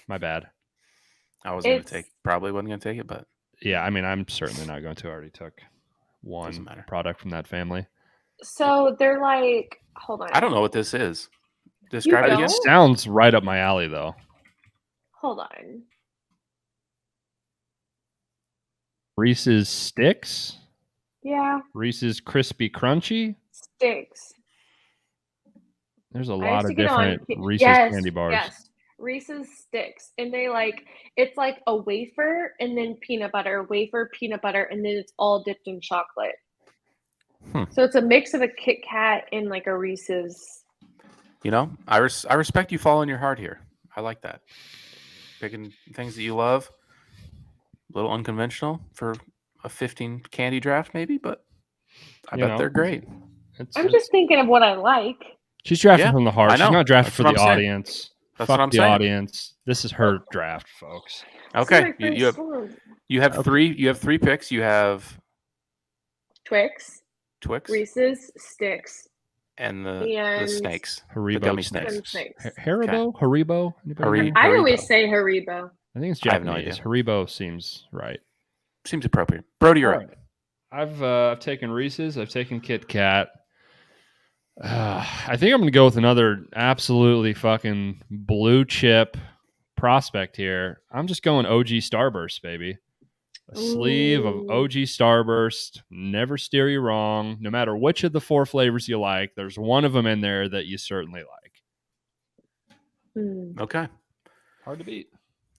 Speaker 1: my bad.
Speaker 2: I was probably wasn't gonna take it, but
Speaker 1: yeah, I mean, I'm certainly not going to. I already took one product from that family.
Speaker 3: So they're like, hold on.
Speaker 2: I don't know what this is. Describe it again.
Speaker 1: It sounds right up my alley, though.
Speaker 3: Hold on.
Speaker 1: Reese's Sticks?
Speaker 3: Yeah.
Speaker 1: Reese's Crispy Crunchy?
Speaker 3: Sticks.
Speaker 1: There's a lot of different Reese's candy bars.
Speaker 3: Yes. Reese's Sticks. And it's like a wafer and then peanut butter, peanut butter, and then it's all dipped in chocolate. So it's a mix of a Kit Kat and like a Reese's.
Speaker 2: You know, I respect you following your heart here. I like that. Picking things that you love. A little unconventional for a 15 candy draft, maybe, but I bet they're great.
Speaker 3: I'm just thinking of what I like.
Speaker 1: She's drafting from the heart. She's not drafting for the audience.
Speaker 2: That's what I'm saying.
Speaker 1: Audience. This is her draft, folks.
Speaker 2: Okay, you have three. You have 3 picks. You have
Speaker 3: Twix, Reese's Sticks,
Speaker 2: and the snakes.
Speaker 1: Haribo,
Speaker 2: the gummy snakes.
Speaker 1: Haribo, Haribo.
Speaker 3: I always say Haribo.
Speaker 1: I think it's Japanese. I have no idea. Haribo seems right.
Speaker 2: Seems appropriate. Brody, you're up.
Speaker 1: I've taken Reese's. I've taken Kit Kat. I think I'm going to go with another absolutely fucking blue chip prospect here. I'm just going OG Starburst, baby. A sleeve of OG Starburst. Never steer you wrong. No matter which of the 4 flavors you like, there's one of them in there that you certainly like.
Speaker 2: Okay.
Speaker 1: Hard to beat.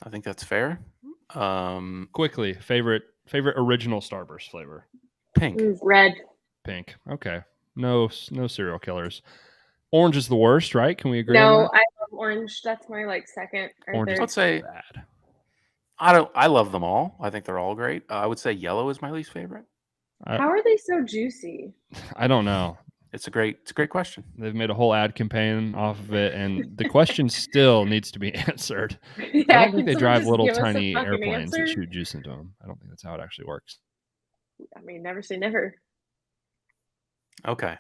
Speaker 2: I think that's fair.
Speaker 1: Quickly, favorite original Starburst flavor?
Speaker 2: Pink.
Speaker 3: Red.
Speaker 1: Pink. Okay. No serial killers. Orange is the worst, right? Can we agree?
Speaker 3: No, I love orange. That's my second.
Speaker 1: Orange is
Speaker 2: Let's say
Speaker 1: bad.
Speaker 2: I love them all. I think they're all great. I would say yellow is my least favorite.
Speaker 3: How are they so juicy?
Speaker 1: I don't know.
Speaker 2: It's a great question.
Speaker 1: They've made a whole ad campaign off of it, and the question still needs to be answered.
Speaker 3: Yeah,
Speaker 1: I don't think they drive little tiny airplanes that shoot juice into them. I don't think that's how it actually works.
Speaker 3: I mean, never say never.
Speaker 2: Okay.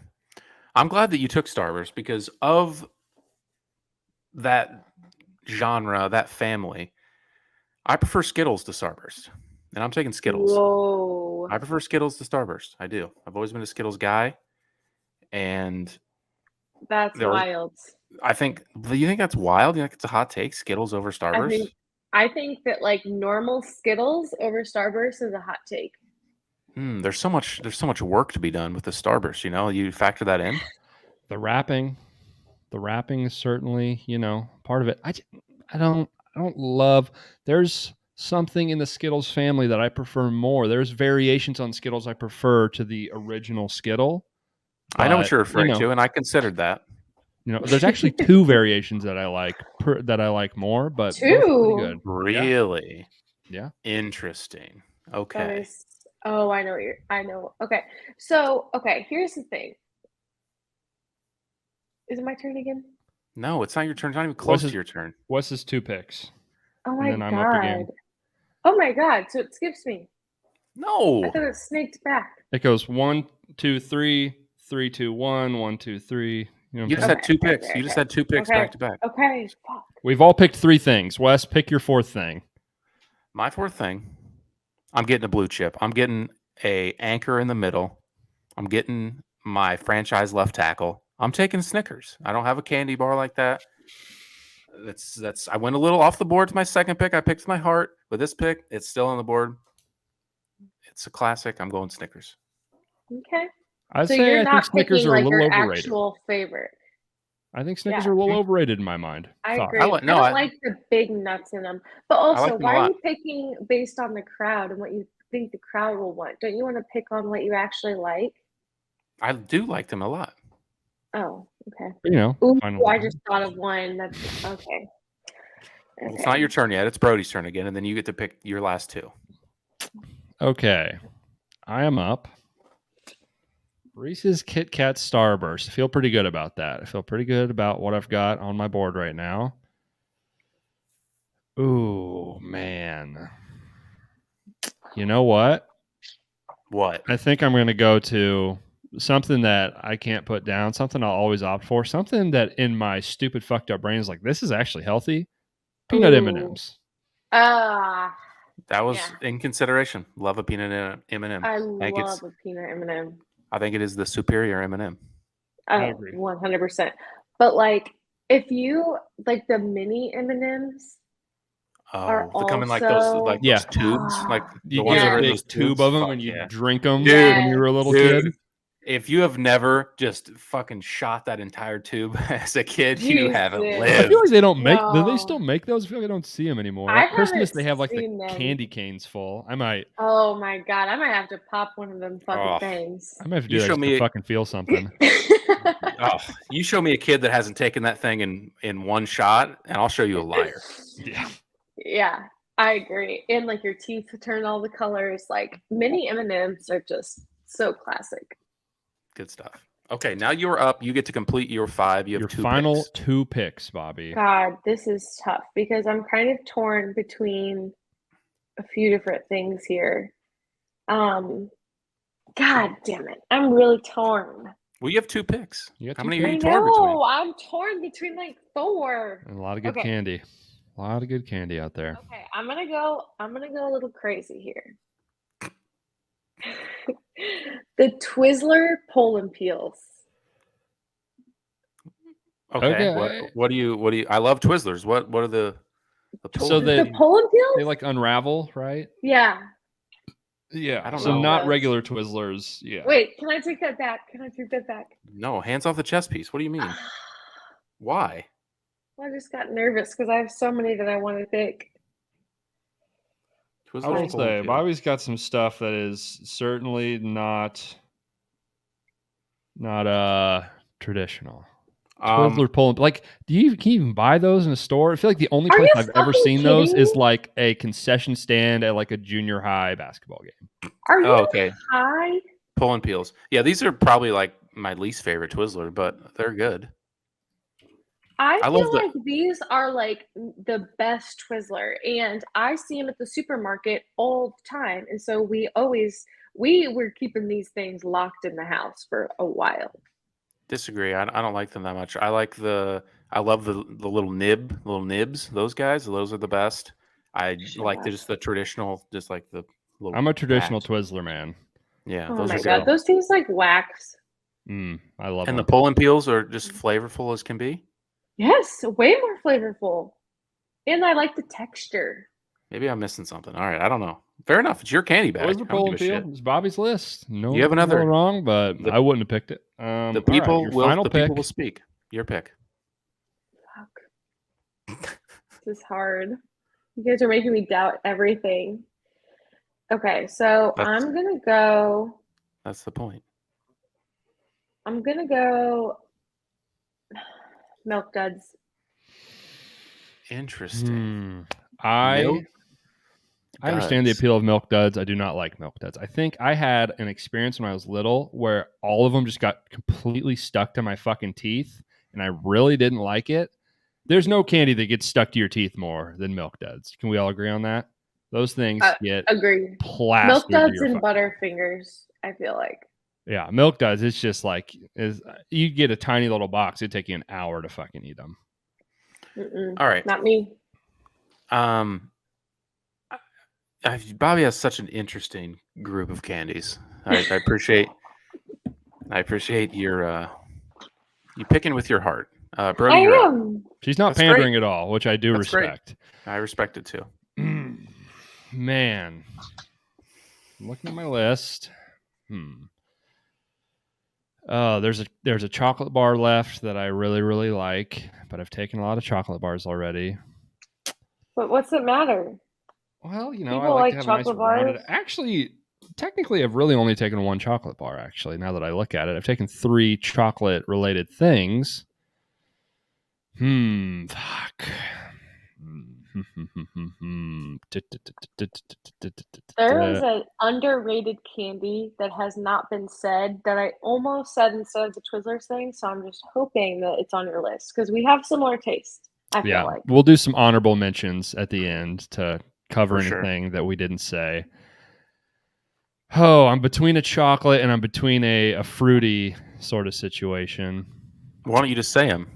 Speaker 2: I'm glad that you took Starburst because of that genre, that family. I prefer Skittles to Starburst, and I'm taking Skittles.
Speaker 3: Whoa.
Speaker 2: I prefer Skittles to Starburst. I do. I've always been a Skittles guy, and
Speaker 3: that's wild.
Speaker 2: Do you think that's wild? Do you think it's a hot take? Skittles over Starburst?
Speaker 3: I think that normal Skittles over Starburst is a hot take.
Speaker 2: There's so much work to be done with the Starburst. You factor that in.
Speaker 1: The wrapping is certainly part of it. I don't love. There's something in the Skittles family that I prefer more. There's variations on Skittles I prefer to the original Skittle.
Speaker 2: I know what you're referring to, and I considered that.
Speaker 1: There's actually 2 variations that I like more, but
Speaker 3: 2
Speaker 1: pretty good.
Speaker 2: Really?
Speaker 1: Yeah.
Speaker 2: Interesting. Okay.
Speaker 3: I know. Okay. So, here's the thing. Is it my turn again?
Speaker 2: No, it's not your turn. It's not even close to your turn.
Speaker 1: What's his 2 picks?
Speaker 3: Oh my God. I'm up again. Oh my God. So it skips me.
Speaker 2: No.
Speaker 3: I thought it snaked back.
Speaker 1: It goes 1, 2, 3, 3, 2, 1, 1, 2, 3.
Speaker 2: You just had 2 picks. You just had 2 picks back to back.
Speaker 3: Okay. Fuck.
Speaker 1: We've all picked 3 things. Wes, pick your 4th thing.
Speaker 2: My 4th thing. I'm getting a blue chip. I'm getting a anchor in the middle. I'm getting my franchise left tackle. I'm taking Snickers. I don't have a candy bar like that. That's. I went a little off the board to my second pick. I picked my heart. With this pick, it's still on the board. It's a classic. I'm going Snickers.
Speaker 3: Okay.
Speaker 1: I
Speaker 3: think
Speaker 1: Snickers are a little overrated.
Speaker 3: Actual favorite.
Speaker 1: I think Snickers are a little overrated in my mind.
Speaker 3: I agree. I don't like the big nuts in them. But also, why are you picking based on the crowd and what you think the crowd will want? Don't you want to pick on what you actually like?
Speaker 2: I do like them a lot.
Speaker 3: Oh, okay.
Speaker 1: I
Speaker 3: just thought of one. That's okay.
Speaker 2: Well, it's not your turn yet. It's Brody's turn again, and then you get to pick your last two.
Speaker 1: Okay. I am up. Reese's Kit Kat Starburst. I feel pretty good about that. I feel pretty good about what I've got on my board right now. Ooh, man. You know what?
Speaker 2: What?
Speaker 1: I think I'm going to go to something that I can't put down, something I'll always opt for, something that in my stupid fucked up brain is like, this is actually healthy. Peanut M&Ms.
Speaker 2: That was in consideration. Love a peanut M&M.
Speaker 3: I love a peanut M&M.
Speaker 2: I think it is the superior M&M.
Speaker 3: I agree. 100%. But like, if you like the mini M&Ms, are
Speaker 2: they come in like
Speaker 3: also
Speaker 2: those tubes, like
Speaker 1: you get a big tube of them and you drink them when you were a little kid.
Speaker 2: If you have never just fucking shot that entire tube as a kid, you haven't lived.
Speaker 1: I feel like they don't make. Do they still make those? I feel like I don't see them anymore. At Christmas, they have like the candy canes full. I might.
Speaker 3: Oh my god! I might have to pop one of them fucking things.
Speaker 1: I might have to do that just to fucking feel something.
Speaker 2: You show me a kid that hasn't taken that thing in one shot, and I'll show you a liar.
Speaker 3: Yeah, I agree. And like your teeth turn all the colors. Like mini M&Ms are just so classic.
Speaker 2: Good stuff. Okay, now you're up. You get to complete your 5. You have
Speaker 1: your
Speaker 2: two
Speaker 1: final 2 picks, Bobby.
Speaker 3: God, this is tough because I'm kind of torn between a few different things here. God damn it. I'm really torn.
Speaker 2: Well, you have 2 picks. How many are you
Speaker 3: torn between? I'm torn between like 4.
Speaker 1: And a lot of good candy. A lot of good candy out there.
Speaker 3: Okay, I'm gonna go a little crazy here. The Twizzler Poland Peels.
Speaker 2: Okay. What do you? I love Twizzlers. What are the
Speaker 3: Poland? The Poland Peels?
Speaker 1: They like unravel, right?
Speaker 3: Yeah.
Speaker 1: Yeah. I don't know. Not regular Twizzlers. Yeah.
Speaker 3: Wait, can I take that back?
Speaker 2: No, hands off the chess piece. What do you mean? Why?
Speaker 3: Well, I just got nervous because I have so many that I want to pick.
Speaker 1: I will say, Bobby's got some stuff that is certainly not traditional. Twizzler Poland. Like, can you even buy those in a store? I feel like the only place I've ever seen those is like a concession stand at like a junior high basketball game.
Speaker 3: Are you high?
Speaker 2: Poland Peels. Yeah, these are probably like my least favorite Twizzler, but they're good.
Speaker 3: I feel like these are like the best Twizzler, and I see them at the supermarket all the time. And so we were keeping these things locked in the house for a while.
Speaker 2: Disagree. I don't like them that much. I love the little nibs. Those guys, those are the best. I like just the traditional, just like the little.
Speaker 1: I'm a traditional Twizzler man.
Speaker 2: Yeah.
Speaker 3: Oh my god, those taste like wax.
Speaker 1: I love them.
Speaker 2: And the Poland Peels are just flavorful as can be.
Speaker 3: Yes, way more flavorful. And I like the texture.
Speaker 2: Maybe I'm missing something. All right, I don't know. Fair enough. It's your candy bag.
Speaker 1: It's Bobby's list. No,
Speaker 2: you have another
Speaker 1: wrong, but I wouldn't have picked it.
Speaker 2: The people will speak. Your pick.
Speaker 3: Fuck. This is hard. You guys are making me doubt everything. Okay, so I'm gonna go.
Speaker 2: That's the point.
Speaker 3: I'm gonna go. Milk Duds.
Speaker 2: Interesting.
Speaker 1: I understand the appeal of Milk Duds. I do not like Milk Duds. I think I had an experience when I was little where all of them just got completely stuck to my fucking teeth, and I really didn't like it. There's no candy that gets stuck to your teeth more than Milk Duds. Can we all agree on that? Those things get plastered.
Speaker 3: Milk Duds and Butterfingers, I feel like.
Speaker 1: Yeah, Milk Duds. It's just like you get a tiny little box. It'd take you an hour to fucking eat them.
Speaker 3: All right, not me.
Speaker 2: Bobby has such an interesting group of candies. I appreciate your you picking with your heart. Brody, you're up.
Speaker 1: She's not pandering at all, which I do respect.
Speaker 2: Great. I respect it too.
Speaker 1: Man, I'm looking at my list. There's a chocolate bar left that I really, really like, but I've taken a lot of chocolate bars already.
Speaker 3: But what's it matter?
Speaker 1: Well,
Speaker 3: People
Speaker 1: I like to have
Speaker 3: chocolate
Speaker 1: a nice rounded. Actually, technically, I've really only taken one chocolate bar. Actually, now that I look at it, I've taken 3 chocolate-related things. Fuck.
Speaker 3: There is an underrated candy that has not been said that I almost said instead of the Twizzlers thing, so I'm just hoping that it's on your list because we have similar taste, I feel like.
Speaker 1: We'll do some honorable mentions at the end to cover anything that we didn't say. Oh, I'm between a chocolate and I'm between a fruity sort of situation.
Speaker 2: Why don't you just say them?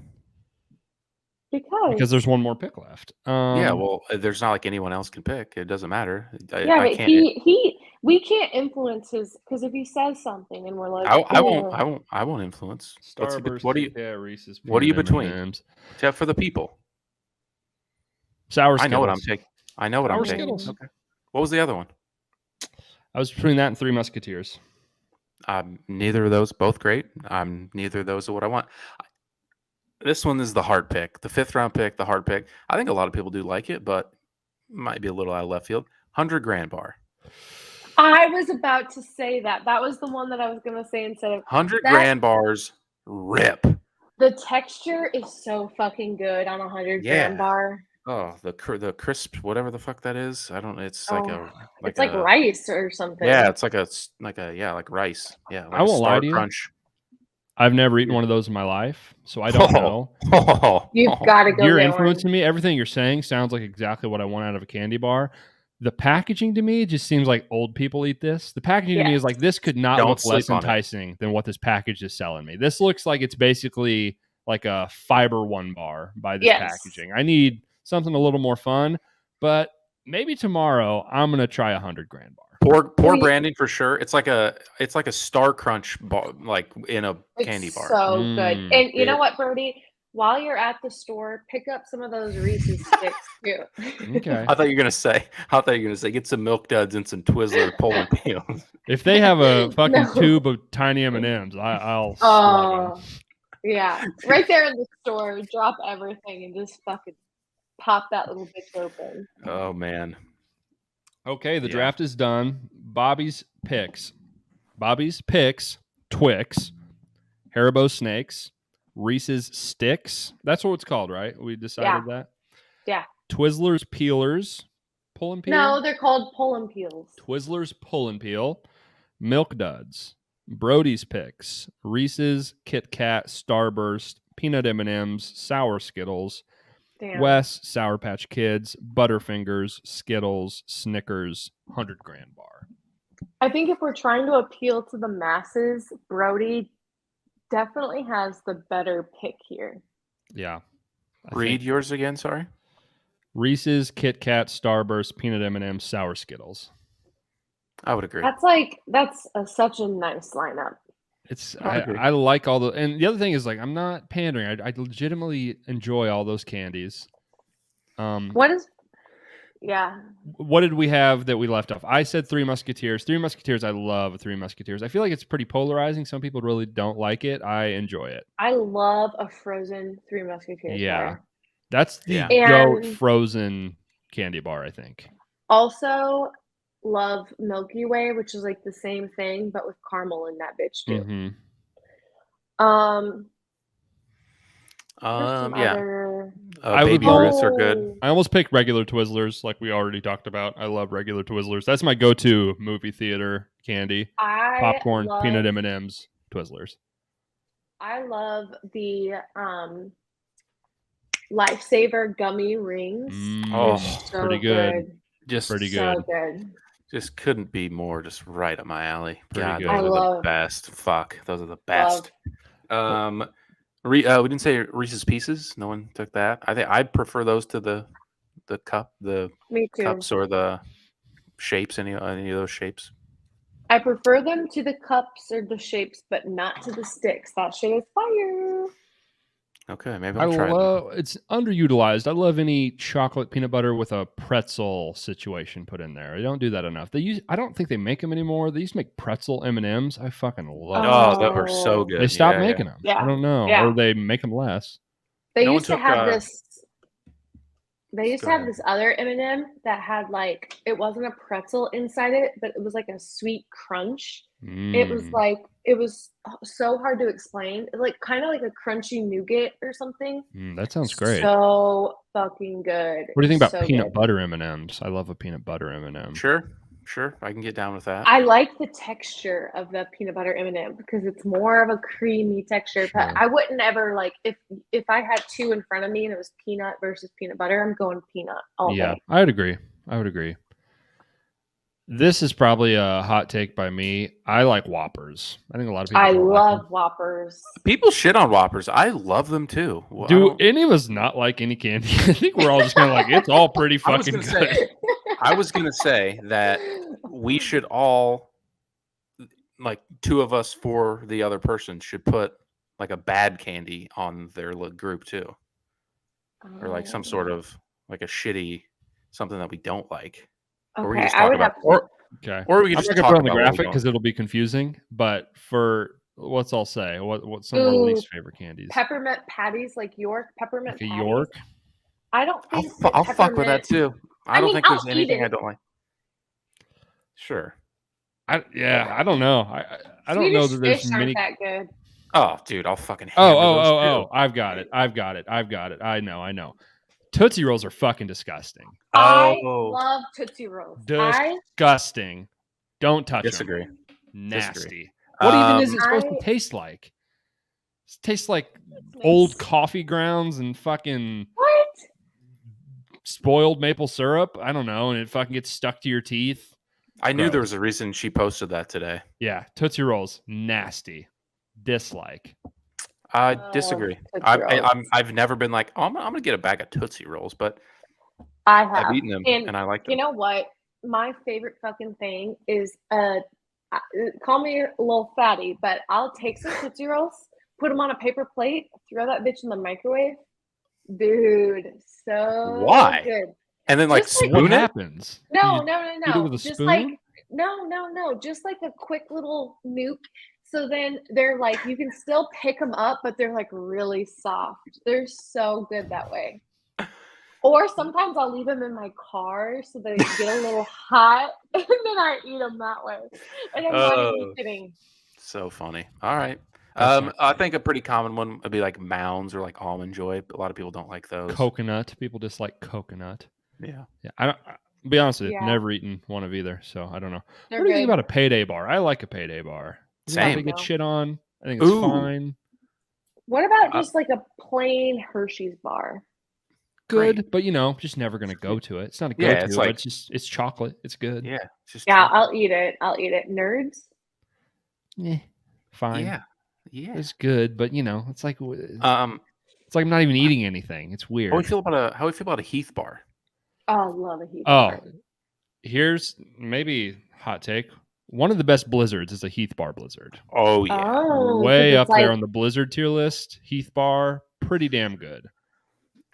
Speaker 3: Because
Speaker 1: there's one more pick left.
Speaker 2: Yeah, well, there's not like anyone else can pick. It doesn't matter.
Speaker 3: I can't. We can't influence his because if he says something and we're like,
Speaker 2: I won't influence.
Speaker 1: Starburst.
Speaker 2: What do you?
Speaker 1: Reese's.
Speaker 2: What are you between? Except for the people.
Speaker 1: Sour Skittles.
Speaker 2: I know what I'm taking. I know what I'm taking.
Speaker 1: Skittles.
Speaker 2: Okay. What was the other one?
Speaker 1: I was between that and Three Musketeers.
Speaker 2: Neither of those. Both great. Neither of those are what I want. This one is the hard pick. The 5th round pick, the hard pick. I think a lot of people do like it, but might be a little out of left field. 100 grand bar.
Speaker 3: I was about to say that. That was the one that I was going to say instead of
Speaker 2: 100 grand bars. Rip.
Speaker 3: The texture is so fucking good on a 100 grand bar.
Speaker 2: Oh, the crisp, whatever the fuck that is. I don't. It's like
Speaker 3: it's like rice or something.
Speaker 2: Yeah, it's like rice. Yeah, like
Speaker 1: I won't lie to you.
Speaker 2: Crunch.
Speaker 1: I've never eaten one of those in my life, so I don't know.
Speaker 3: You've got to go.
Speaker 1: You're influencing me. Everything you're saying sounds like exactly what I want out of a candy bar. The packaging to me just seems like old people eat this. The packaging to me is like this could not look less enticing than what this package is selling me. This looks like it's basically like a Fiber One bar by this packaging. I need something a little more fun, but maybe tomorrow I'm gonna try 100 grand bar.
Speaker 2: Poor branding for sure. It's like a Star Crunch bar, like in a candy bar.
Speaker 3: So good. And you know what, Brody? While you're at the store, pick up some of those Reese's sticks too.
Speaker 1: Okay.
Speaker 2: I thought you were gonna say get some Milk Duds and some Twizzler Poland peels.
Speaker 1: If they have a fucking tube of tiny M&Ms, I'll.
Speaker 3: Oh, yeah, right there in the store. Drop everything and just fucking pop that little bitch open.
Speaker 2: Oh man.
Speaker 1: Okay, the draft is done. Bobby's picks: Twix, Haribo Snakes, Reese's Sticks. That's what it's called, right? We decided that?
Speaker 3: Yeah.
Speaker 1: Twizzlers Peelers. Pull and Peel?
Speaker 3: No, they're called Pull and Peels.
Speaker 1: Twizzlers Pull and Peel. Milk Duds. Brody's Picks. Reese's, Kit Kat, Starburst, Peanut M&Ms, Sour Skittles.
Speaker 3: Damn.
Speaker 1: Wes, Sour Patch Kids, Butterfingers, Skittles, Snickers, 100 grand bar.
Speaker 3: I think if we're trying to appeal to the masses, Brody definitely has the better pick here.
Speaker 1: Yeah.
Speaker 2: Read yours again, sorry.
Speaker 1: Reese's, Kit Kat, Starburst, Peanut M&Ms, Sour Skittles.
Speaker 2: I would agree.
Speaker 3: That's such a nice lineup.
Speaker 1: I like all the, and the other thing is like I'm not pandering. I legitimately enjoy all those candies. What did we have that we left off? I said Three Musketeers. Three Musketeers. I love Three Musketeers. I feel like it's pretty polarizing. Some people really don't like it. I enjoy it.
Speaker 3: I love a frozen Three Musketeers.
Speaker 1: Yeah, that's the goat frozen candy bar. I think.
Speaker 3: Also, love Milky Way, which is like the same thing but with caramel in that bitch too.
Speaker 1: Mm-hmm.
Speaker 2: Baby Ruths are good.
Speaker 1: I almost picked regular Twizzlers, like we already talked about. I love regular Twizzlers. That's my go-to movie theater candy. Popcorn, peanut M&Ms, Twizzlers.
Speaker 3: I love the Lifesaver gummy rings.
Speaker 1: So pretty good.
Speaker 2: Just
Speaker 1: pretty
Speaker 3: good.
Speaker 1: So
Speaker 3: good.
Speaker 2: Just couldn't be more just right up my alley. God,
Speaker 1: good.
Speaker 2: Those are the best. Fuck, those are the best. We didn't say Reese's Pieces. No one took that. I think I'd prefer those to the cups or the shapes. Any of those shapes.
Speaker 3: I prefer them to the cups or the shapes, but not to the sticks. That shit is fire.
Speaker 2: Okay, maybe I'll try that.
Speaker 1: It's underutilized. I love any chocolate peanut butter with a pretzel situation put in there. I don't do that enough. I don't think they make them anymore. They used to make pretzel M&Ms. I fucking love
Speaker 2: Oh, those are so good.
Speaker 1: They stopped making them.
Speaker 3: Yeah.
Speaker 1: I don't know.
Speaker 3: Yeah.
Speaker 1: Or they make them less.
Speaker 3: They used to have this other M&M that had like, it wasn't a pretzel inside it, but it was like a sweet crunch. It was so hard to explain. Like kind of like a crunchy nougat or something.
Speaker 1: That sounds great.
Speaker 3: So fucking good.
Speaker 1: What do you think about peanut butter M&Ms? I love a peanut butter M&M.
Speaker 2: Sure, I can get down with that.
Speaker 3: I like the texture of the peanut butter M&M because it's more of a creamy texture. Sure. But I wouldn't ever like if I had two in front of me and it was peanut versus peanut butter, I'm going peanut all day.
Speaker 1: I would agree. This is probably a hot take by me. I like Whoppers. I think a lot of people.
Speaker 3: I love Whoppers.
Speaker 2: People shit on Whoppers. I love them too.
Speaker 1: Do any of us not like any candy? I think we're all just kind of like, it's all pretty fucking good.
Speaker 2: I was gonna say that we should all, like, two of us for the other person should put like a bad candy on their group too, or like some sort of like a shitty something that we don't like.
Speaker 3: Okay,
Speaker 2: or we just talk about, or we can just talk
Speaker 1: about
Speaker 2: on
Speaker 1: the graphic because it'll be confusing. But for what's I'll say, what's some of our least favorite candies?
Speaker 3: Peppermint patties, like York peppermint.
Speaker 1: Like a York.
Speaker 3: I don't think
Speaker 2: I'll fuck with that too. I don't think there's anything I don't like. Sure.
Speaker 1: I don't know. I don't know that there's many.
Speaker 3: That good.
Speaker 2: Oh, dude, I'll fucking.
Speaker 1: I've got it. I know. Tootsie Rolls are fucking disgusting.
Speaker 3: I love Tootsie Rolls.
Speaker 1: Disgusting. Don't touch
Speaker 2: Disagree.
Speaker 1: them. Nasty. Disagree. What even is it supposed to taste like? It tastes like old coffee grounds and fucking spoiled maple syrup. I don't know, and it fucking gets stuck to your teeth.
Speaker 2: I knew there was a reason she posted that today.
Speaker 1: Yeah, Tootsie Rolls, nasty. Dislike.
Speaker 2: I disagree. I've never been like, I'm gonna get a bag of Tootsie Rolls, but I've eaten them and I like them.
Speaker 3: You know what? My favorite fucking thing is call me a little fatty, but I'll take some Tootsie Rolls, put them on a paper plate, throw that bitch in the microwave. Dude, so good.
Speaker 2: And then like spoon
Speaker 1: what happens?
Speaker 3: No.
Speaker 1: Just spoon?
Speaker 3: No. Just like a quick little nuke. So then they're like, you can still pick them up, but they're like really soft. They're so good that way. Or sometimes I'll leave them in my car so they get a little hot, and then I eat them that way. And I'm not even kidding.
Speaker 2: So funny. All right. I think a pretty common one would be like Mounds or like Almond Joy. A lot of people don't like those.
Speaker 1: Coconut. People dislike coconut.
Speaker 2: Yeah.
Speaker 1: I'll be honest with you, never eaten one of either, so I don't know.
Speaker 3: They're
Speaker 1: what do you think about a Payday bar? I like a Payday bar.
Speaker 2: Same.
Speaker 1: They get shit on. I think it's fine.
Speaker 3: What about just like a plain Hershey's bar?
Speaker 1: Good, but just never gonna go to it. It's not a go-to. It's like, it's chocolate. It's good.
Speaker 2: Yeah.
Speaker 3: I'll eat it. Nerds.
Speaker 1: Yeah. Fine.
Speaker 2: Yeah.
Speaker 1: It's good, but it's like it's like I'm not even eating anything. It's weird.
Speaker 2: How do you feel about a Heath bar?
Speaker 3: Oh, I love a Heath bar.
Speaker 1: Here's maybe hot take. One of the best blizzards is a Heath bar blizzard.
Speaker 2: Oh yeah.
Speaker 1: Way up there on the blizzard tier list. Heath bar, pretty damn good.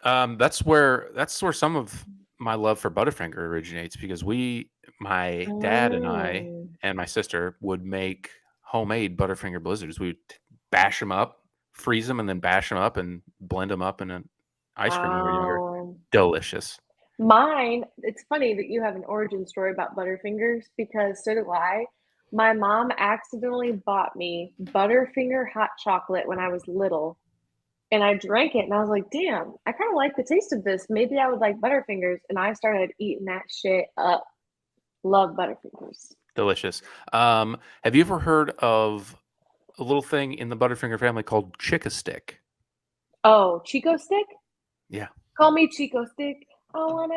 Speaker 2: That's where some of my love for Butterfinger originates, because my dad and I and my sister would make homemade Butterfinger blizzards. We'd bash them up, freeze them, and then bash them up and blend them up in an ice cream when we were younger. Delicious.
Speaker 3: Mine, it's funny that you have an origin story about Butterfingers, because so do I. My mom accidentally bought me Butterfinger hot chocolate when I was little, and I drank it, and I was like, damn, I kind of like the taste of this. Maybe I would like Butterfingers, and I started eating that shit up. Love Butterfingers.
Speaker 2: Delicious. Have you ever heard of a little thing in the Butterfinger family called Chick-a-Stick?
Speaker 3: Oh, Chico Stick?
Speaker 2: Yeah.
Speaker 3: Call me Chico Stick. Oh,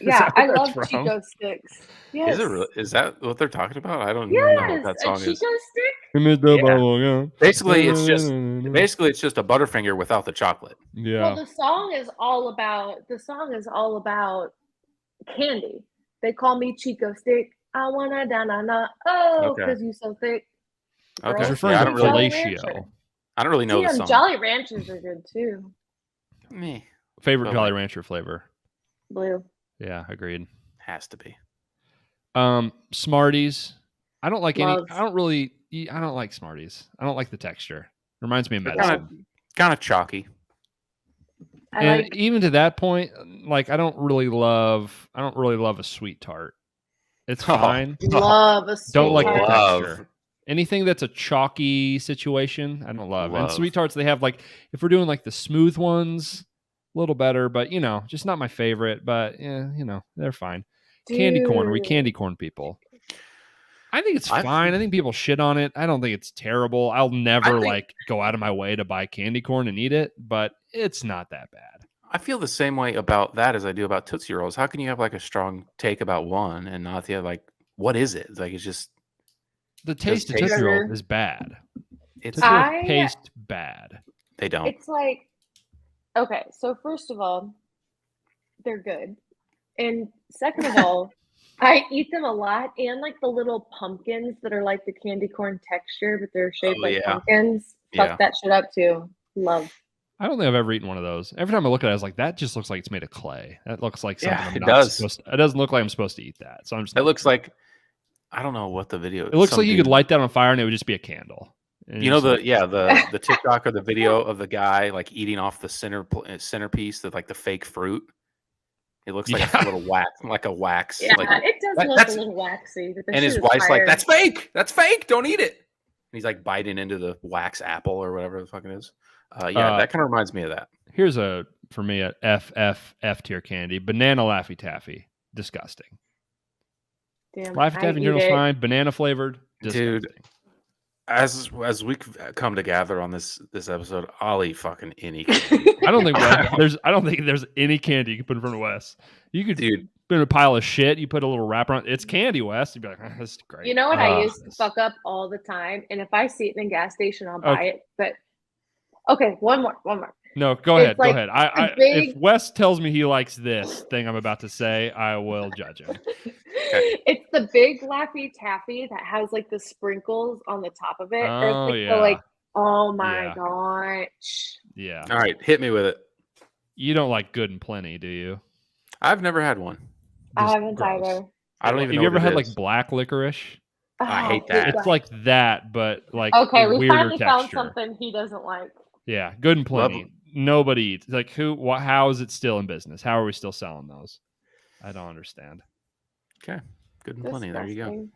Speaker 3: yeah, I love Chico Sticks. Yes.
Speaker 2: Is that what they're talking about? I don't know what that song is.
Speaker 3: Chico Stick?
Speaker 1: Yeah.
Speaker 2: Basically, it's just a Butterfinger without the chocolate.
Speaker 1: Yeah.
Speaker 3: Well, the song is all about candy. They call me Chico Stick. I wanna because you so thick.
Speaker 2: Okay.
Speaker 1: It's referring to fellatio.
Speaker 2: I don't really know the
Speaker 3: Damn,
Speaker 2: song.
Speaker 3: Jolly Ranchers are good too.
Speaker 2: Me.
Speaker 1: Favorite Jolly Rancher flavor?
Speaker 3: Blue.
Speaker 1: Yeah, agreed.
Speaker 2: Has to be.
Speaker 1: Smarties. I don't like
Speaker 3: Loves.
Speaker 1: I don't like Smarties. I don't like the texture. Reminds me of
Speaker 2: They're
Speaker 1: medicine.
Speaker 2: Kind of chalky.
Speaker 1: Even to that point, like I don't really love a sweet tart. It's fine.
Speaker 3: Love a sweet
Speaker 1: Don't like
Speaker 3: tart.
Speaker 1: the texture. Anything that's a chalky situation, I don't love. And sweet tarts, they have like, if we're doing like the smooth ones, a little better, but just not my favorite. But yeah, they're fine.
Speaker 3: Dude.
Speaker 1: Candy corn. Are we candy corn people? I think it's fine. I think people shit on it. I don't think it's terrible. I'll never go out of my way to buy candy corn and eat it, but it's not that bad.
Speaker 2: I feel the same way about that as I do about Tootsie Rolls. How can you have like a strong take about one and not the other? Like, what is it? Like, it's just
Speaker 1: the taste of Tootsie Roll is bad.
Speaker 2: It
Speaker 1: tastes bad.
Speaker 2: They don't.
Speaker 3: It's like, okay, so first of all, they're good, and second of all, I eat them a lot, and like the little pumpkins that are like the candy corn texture, but they're shaped like pumpkins. Fuck that shit up too. Love.
Speaker 1: I don't think I've ever eaten one of those. Every time I look at it, I was like, that just looks like it's made of clay. That looks like something I'm not supposed to. It doesn't look like I'm supposed to eat that. So I'm just.
Speaker 2: It looks like, I don't know what the video.
Speaker 1: It looks like you could light that on fire and it would just be a candle.
Speaker 2: You know the TikTok or the video of the guy like eating off the centerpiece of like the fake fruit. It looks like a little wax.
Speaker 3: Yeah,
Speaker 2: like,
Speaker 3: it does look a little waxy. But
Speaker 2: and his wife's like, "That's fake. That's fake. Don't eat it." And he's like biting into the wax apple or whatever the fuck it is. That kind of reminds me of that.
Speaker 1: Here's for me a F tier candy: banana Laffy Taffy. Disgusting.
Speaker 3: Damn,
Speaker 1: Laffy Taffy in general is fine. Banana flavored. Disgusting.
Speaker 2: Dude, as we come to gather on this episode, I'll eat fucking any candy.
Speaker 1: I don't think there's any candy you can put in front of Wes. You could put in a pile of shit. You put a little wrapper on. It's candy, Wes. You'd be like, oh, this is great.
Speaker 3: You know what I used to fuck up all the time, and if I see it in a gas station, I'll buy it. But okay, one more.
Speaker 1: No, go ahead. Go ahead. If Wes tells me he likes this thing I'm about to say, I will judge him.
Speaker 3: Okay. It's the big Laffy Taffy that has like the sprinkles on the top of it. Oh my gosh.
Speaker 1: Yeah.
Speaker 2: All right, hit me with it.
Speaker 1: You don't like Good and Plenty, do you?
Speaker 2: I've never had one.
Speaker 3: I haven't either.
Speaker 2: I don't even know.
Speaker 1: Have you ever had like black licorice?
Speaker 2: I hate that.
Speaker 1: It's like that, but like
Speaker 3: okay, we finally
Speaker 1: texture.
Speaker 3: found something he doesn't like.
Speaker 1: Yeah, Good and Plenty. Nobody eats. Like how is it still in business? How are we still selling those? I don't understand.
Speaker 2: Okay, Good and Plenty. There you go.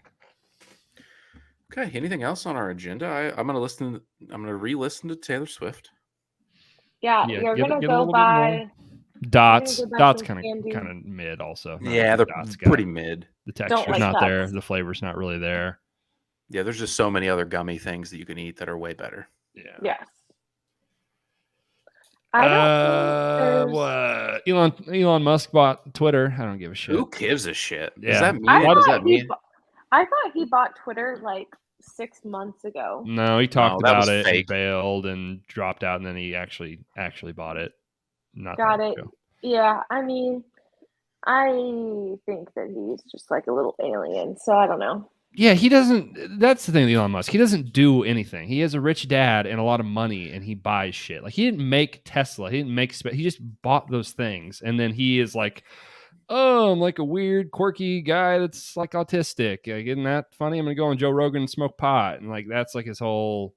Speaker 2: Okay, anything else on our agenda? I'm gonna re-listen to Taylor Swift.
Speaker 3: Yeah, you're gonna go by
Speaker 1: Dots. Dots kind of mid also.
Speaker 2: Yeah, they're pretty mid.
Speaker 1: The texture's not there. The flavor's not really there.
Speaker 2: Yeah, there's just so many other gummy things that you can eat that are way better.
Speaker 1: Yeah.
Speaker 3: Yes.
Speaker 1: Elon Musk bought Twitter. I don't give a shit.
Speaker 2: Who gives a shit?
Speaker 1: Yeah.
Speaker 2: Does that mean? What does that mean?
Speaker 3: I thought he bought Twitter like 6 months ago.
Speaker 1: No, he talked about it and bailed and dropped out, and then he actually bought it.
Speaker 3: Got it. Yeah, I mean, I think that he's just like a little alien, so I don't know.
Speaker 1: Yeah, he doesn't. That's the thing with Elon Musk. He doesn't do anything. He has a rich dad and a lot of money, and he buys shit. Like he didn't make Tesla. He didn't make. He just bought those things, and then he is like, "Oh, I'm like a weird, quirky guy that's like autistic. Like, isn't that funny? I'm gonna go on Joe Rogan and smoke pot, and like that's like his whole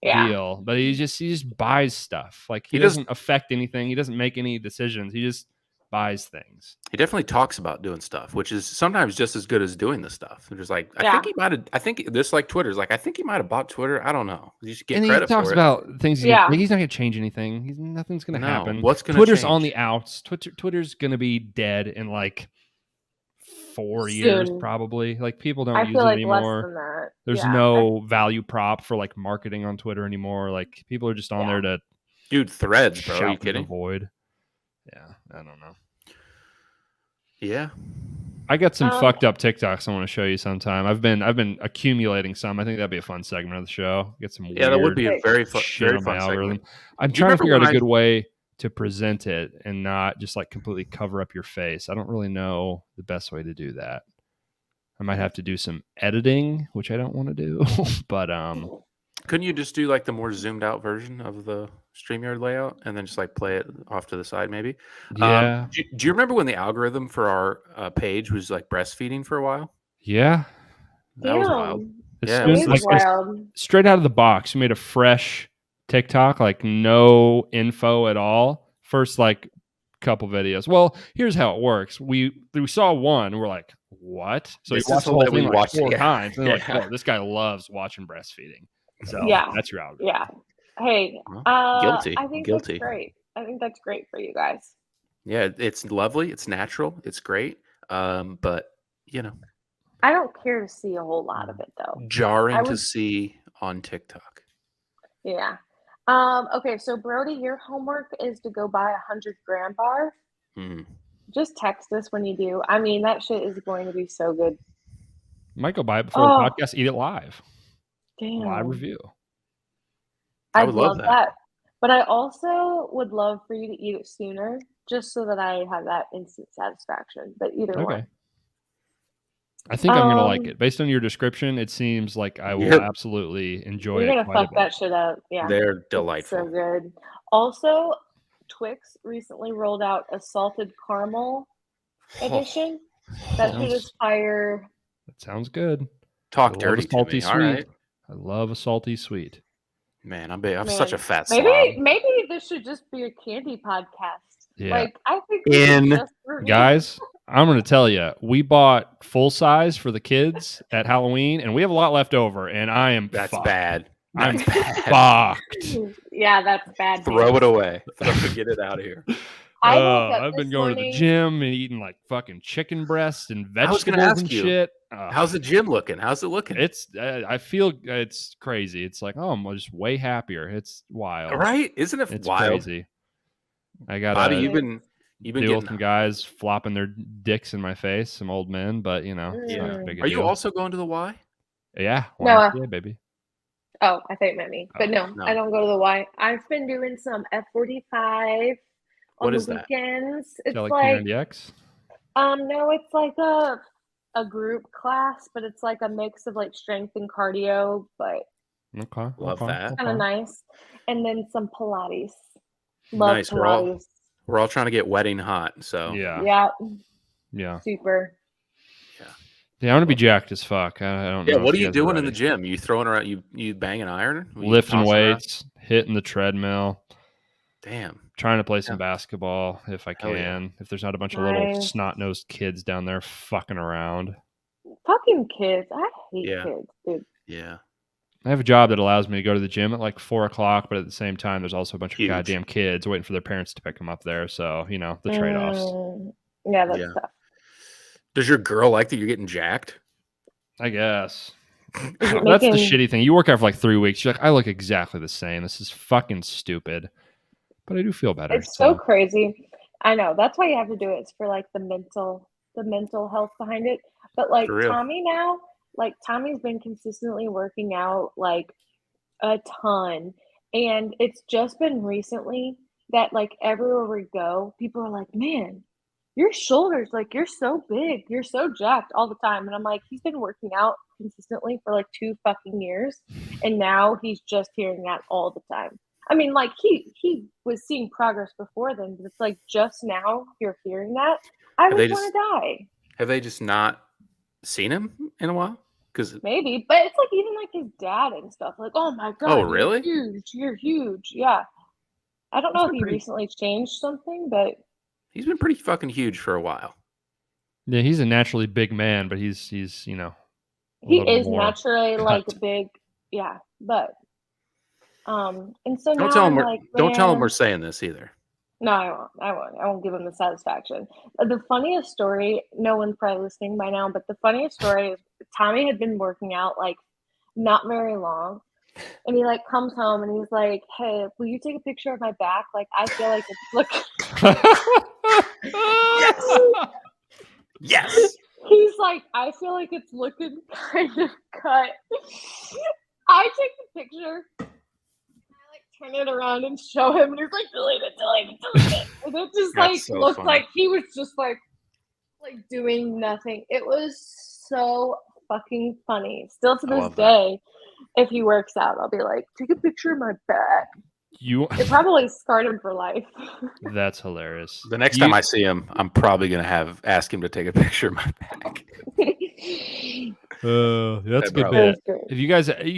Speaker 1: deal. But he just buys stuff. Like he doesn't affect anything. He doesn't make any decisions. He just buys things.
Speaker 2: He definitely talks about doing stuff, which is sometimes just as good as doing the stuff. They're just like, I think he might have. I think this like Twitter's like, I think he might have bought Twitter. I don't know. You should get credit for it.
Speaker 1: He talks about things. He's not going to change anything. Nothing's going to happen.
Speaker 2: What's going to
Speaker 1: Twitter's
Speaker 2: change?
Speaker 1: On the outs. Twitter's going to be dead in like 4 years, probably. Like people don't use it anymore.
Speaker 3: Less than that.
Speaker 1: There's no value prop for like marketing on Twitter anymore. Like people are just on there to
Speaker 2: Threads, bro. Are you kidding?
Speaker 1: Void. Yeah, I don't know.
Speaker 2: Yeah,
Speaker 1: I got some fucked up TikToks I want to show you sometime. I've been accumulating some. I think that'd be a fun segment of the show. Get some
Speaker 2: that would be a very fun
Speaker 1: segment. I'm trying to figure out a good way to present it and not just like completely cover up your face. I don't really know the best way to do that. I might have to do some editing, which I don't want to do, but
Speaker 2: Couldn't you just do like the more zoomed out version of the StreamYard layout and then just like play it off to the side, maybe?
Speaker 1: Yeah.
Speaker 2: Do you remember when the algorithm for our page was like breastfeeding for a while?
Speaker 1: Yeah.
Speaker 2: That was wild.
Speaker 1: As
Speaker 3: It
Speaker 1: soon,
Speaker 3: is wild.
Speaker 1: straight out of the box, we made a fresh TikTok, like no info at all. First, like couple videos. Well, here's how it works. We saw one, we're like, what? So we watched the whole thing like 4 times, and they're like, oh, this guy loves watching breastfeeding. So that's your algorithm.
Speaker 3: Yeah. Hey,
Speaker 2: guilty.
Speaker 3: I think that's great. I think that's great for you guys.
Speaker 2: Yeah, it's lovely. It's natural. It's great. But you know,
Speaker 3: I don't care to see a whole lot of it though.
Speaker 2: Jarring to see on TikTok.
Speaker 3: Yeah. Okay, so Brody, your homework is to go buy 100-gram bar. Just text us when you do. I mean, that shit is going to be so good.
Speaker 1: Might go buy it before the podcast. Eat it live.
Speaker 3: Damn.
Speaker 1: Live review.
Speaker 3: I would love that. But I also would love for you to eat it sooner, just so that I have that instant satisfaction. But either way.
Speaker 1: I think I'm gonna like it. Based on your description, it seems like I will absolutely enjoy it.
Speaker 3: You're gonna fuck that shit up. Yeah.
Speaker 2: They're delightful.
Speaker 3: It's so good. Also, Twix recently rolled out a salted caramel edition. That shit is fire.
Speaker 1: That sounds good.
Speaker 2: Talk dirty to me. All right.
Speaker 1: I love a salty sweet.
Speaker 2: Man, I'm such a fat slob.
Speaker 3: Maybe this should just be a candy podcast.
Speaker 1: Yeah.
Speaker 3: Like I think
Speaker 1: guys, I'm going to tell you, we bought full size for the kids at Halloween, and we have a lot left over, and I am fucked.
Speaker 2: Bad.
Speaker 1: I'm fucked.
Speaker 3: Yeah, that's bad.
Speaker 2: Throw it away. Get it out of here.
Speaker 1: I've been going to the gym and eating like fucking chicken breasts and vegetables and shit.
Speaker 2: How's the gym looking? How's it looking?
Speaker 1: It's I feel it's crazy. It's like, I'm just way happier. It's wild.
Speaker 2: Right? Isn't it
Speaker 1: it's
Speaker 2: wild?
Speaker 1: Crazy. I got
Speaker 2: Bobby, you've been
Speaker 1: deal with some guys flopping their dicks in my face, some old men, but you know, it's not a big
Speaker 2: deal. Are you also going to the Y?
Speaker 1: Yeah.
Speaker 3: No,
Speaker 1: yeah, baby.
Speaker 3: Oh, I thought you meant me. But no, I don't go to the Y. I've been doing some F45 on the weekends. It's
Speaker 1: like
Speaker 3: P90X? No, it's like a group class, but it's like a mix of like strength and cardio, but
Speaker 2: love that.
Speaker 3: Kind of nice. And then some Pilates. Love nice. Pilates.
Speaker 2: We're all trying to get wedding hot, so
Speaker 1: yeah,
Speaker 3: super.
Speaker 1: Yeah, I want to be jacked as fuck. I don't know.
Speaker 2: Yeah, what are you doing in the gym? You throwing around? You banging iron?
Speaker 1: Lifting weights, hitting the treadmill.
Speaker 2: Damn.
Speaker 1: Trying to play some basketball if I can. Yeah. If there's not a bunch of little snot-nosed kids down there fucking around.
Speaker 3: Fucking kids. I hate kids, dude.
Speaker 2: Yeah.
Speaker 1: I have a job that allows me to go to the gym at like 4:00, but at the same time, there's also a bunch of goddamn kids waiting for their parents to pick them up there. So, you know, the trade-offs.
Speaker 3: Yeah, that's tough.
Speaker 2: Does your girl like that you're getting jacked?
Speaker 1: I guess. That's the shitty thing. You work out for like 3 weeks. You're like, I look exactly the same. This is fucking stupid. But I do feel better.
Speaker 3: It's so crazy. I know. That's why you have to do it. It's for like the mental health behind it. But like Tommy now, like Tommy's been consistently working out like a ton. And it's just been recently that like everywhere we go, people are like, man, your shoulders, like you're so big, you're so jacked all the time. And I'm like, he's been working out consistently for like 2 fucking years. And now he's just hearing that all the time. I mean, like he was seeing progress before then, but it's like just now you're hearing that. I would want to die.
Speaker 2: Have they just not seen him in a while? Because
Speaker 3: maybe, but it's like even like his dad and stuff. Like, oh my god,
Speaker 2: oh really?
Speaker 3: You're huge. Yeah, I don't know if he recently changed something, but
Speaker 2: he's been pretty fucking huge for a while.
Speaker 1: Yeah, he's a naturally big man, but he's you know
Speaker 3: he is naturally like big. Yeah, but. And so
Speaker 2: don't tell him we're saying this either.
Speaker 3: No, I won't give him the satisfaction. The funniest story, no one's probably listening by now, but the funniest story is Tommy had been working out like not very long, and he like comes home and he's like, hey, will you take a picture of my back? Like I feel like it's
Speaker 2: yes.
Speaker 3: He's like, I feel like it's looking kind of cut. I take the picture, turn it around and show him, and he's like, delete it. And it just like so looked funny. Like he was just like doing nothing. It was so fucking funny. Still to this day. If he works out, I'll be like, take a picture of my back. It probably scarred him for life.
Speaker 1: That's hilarious.
Speaker 2: The next time I see him, I'm probably gonna ask him to take a picture of my back.
Speaker 1: That's a good bit. Have you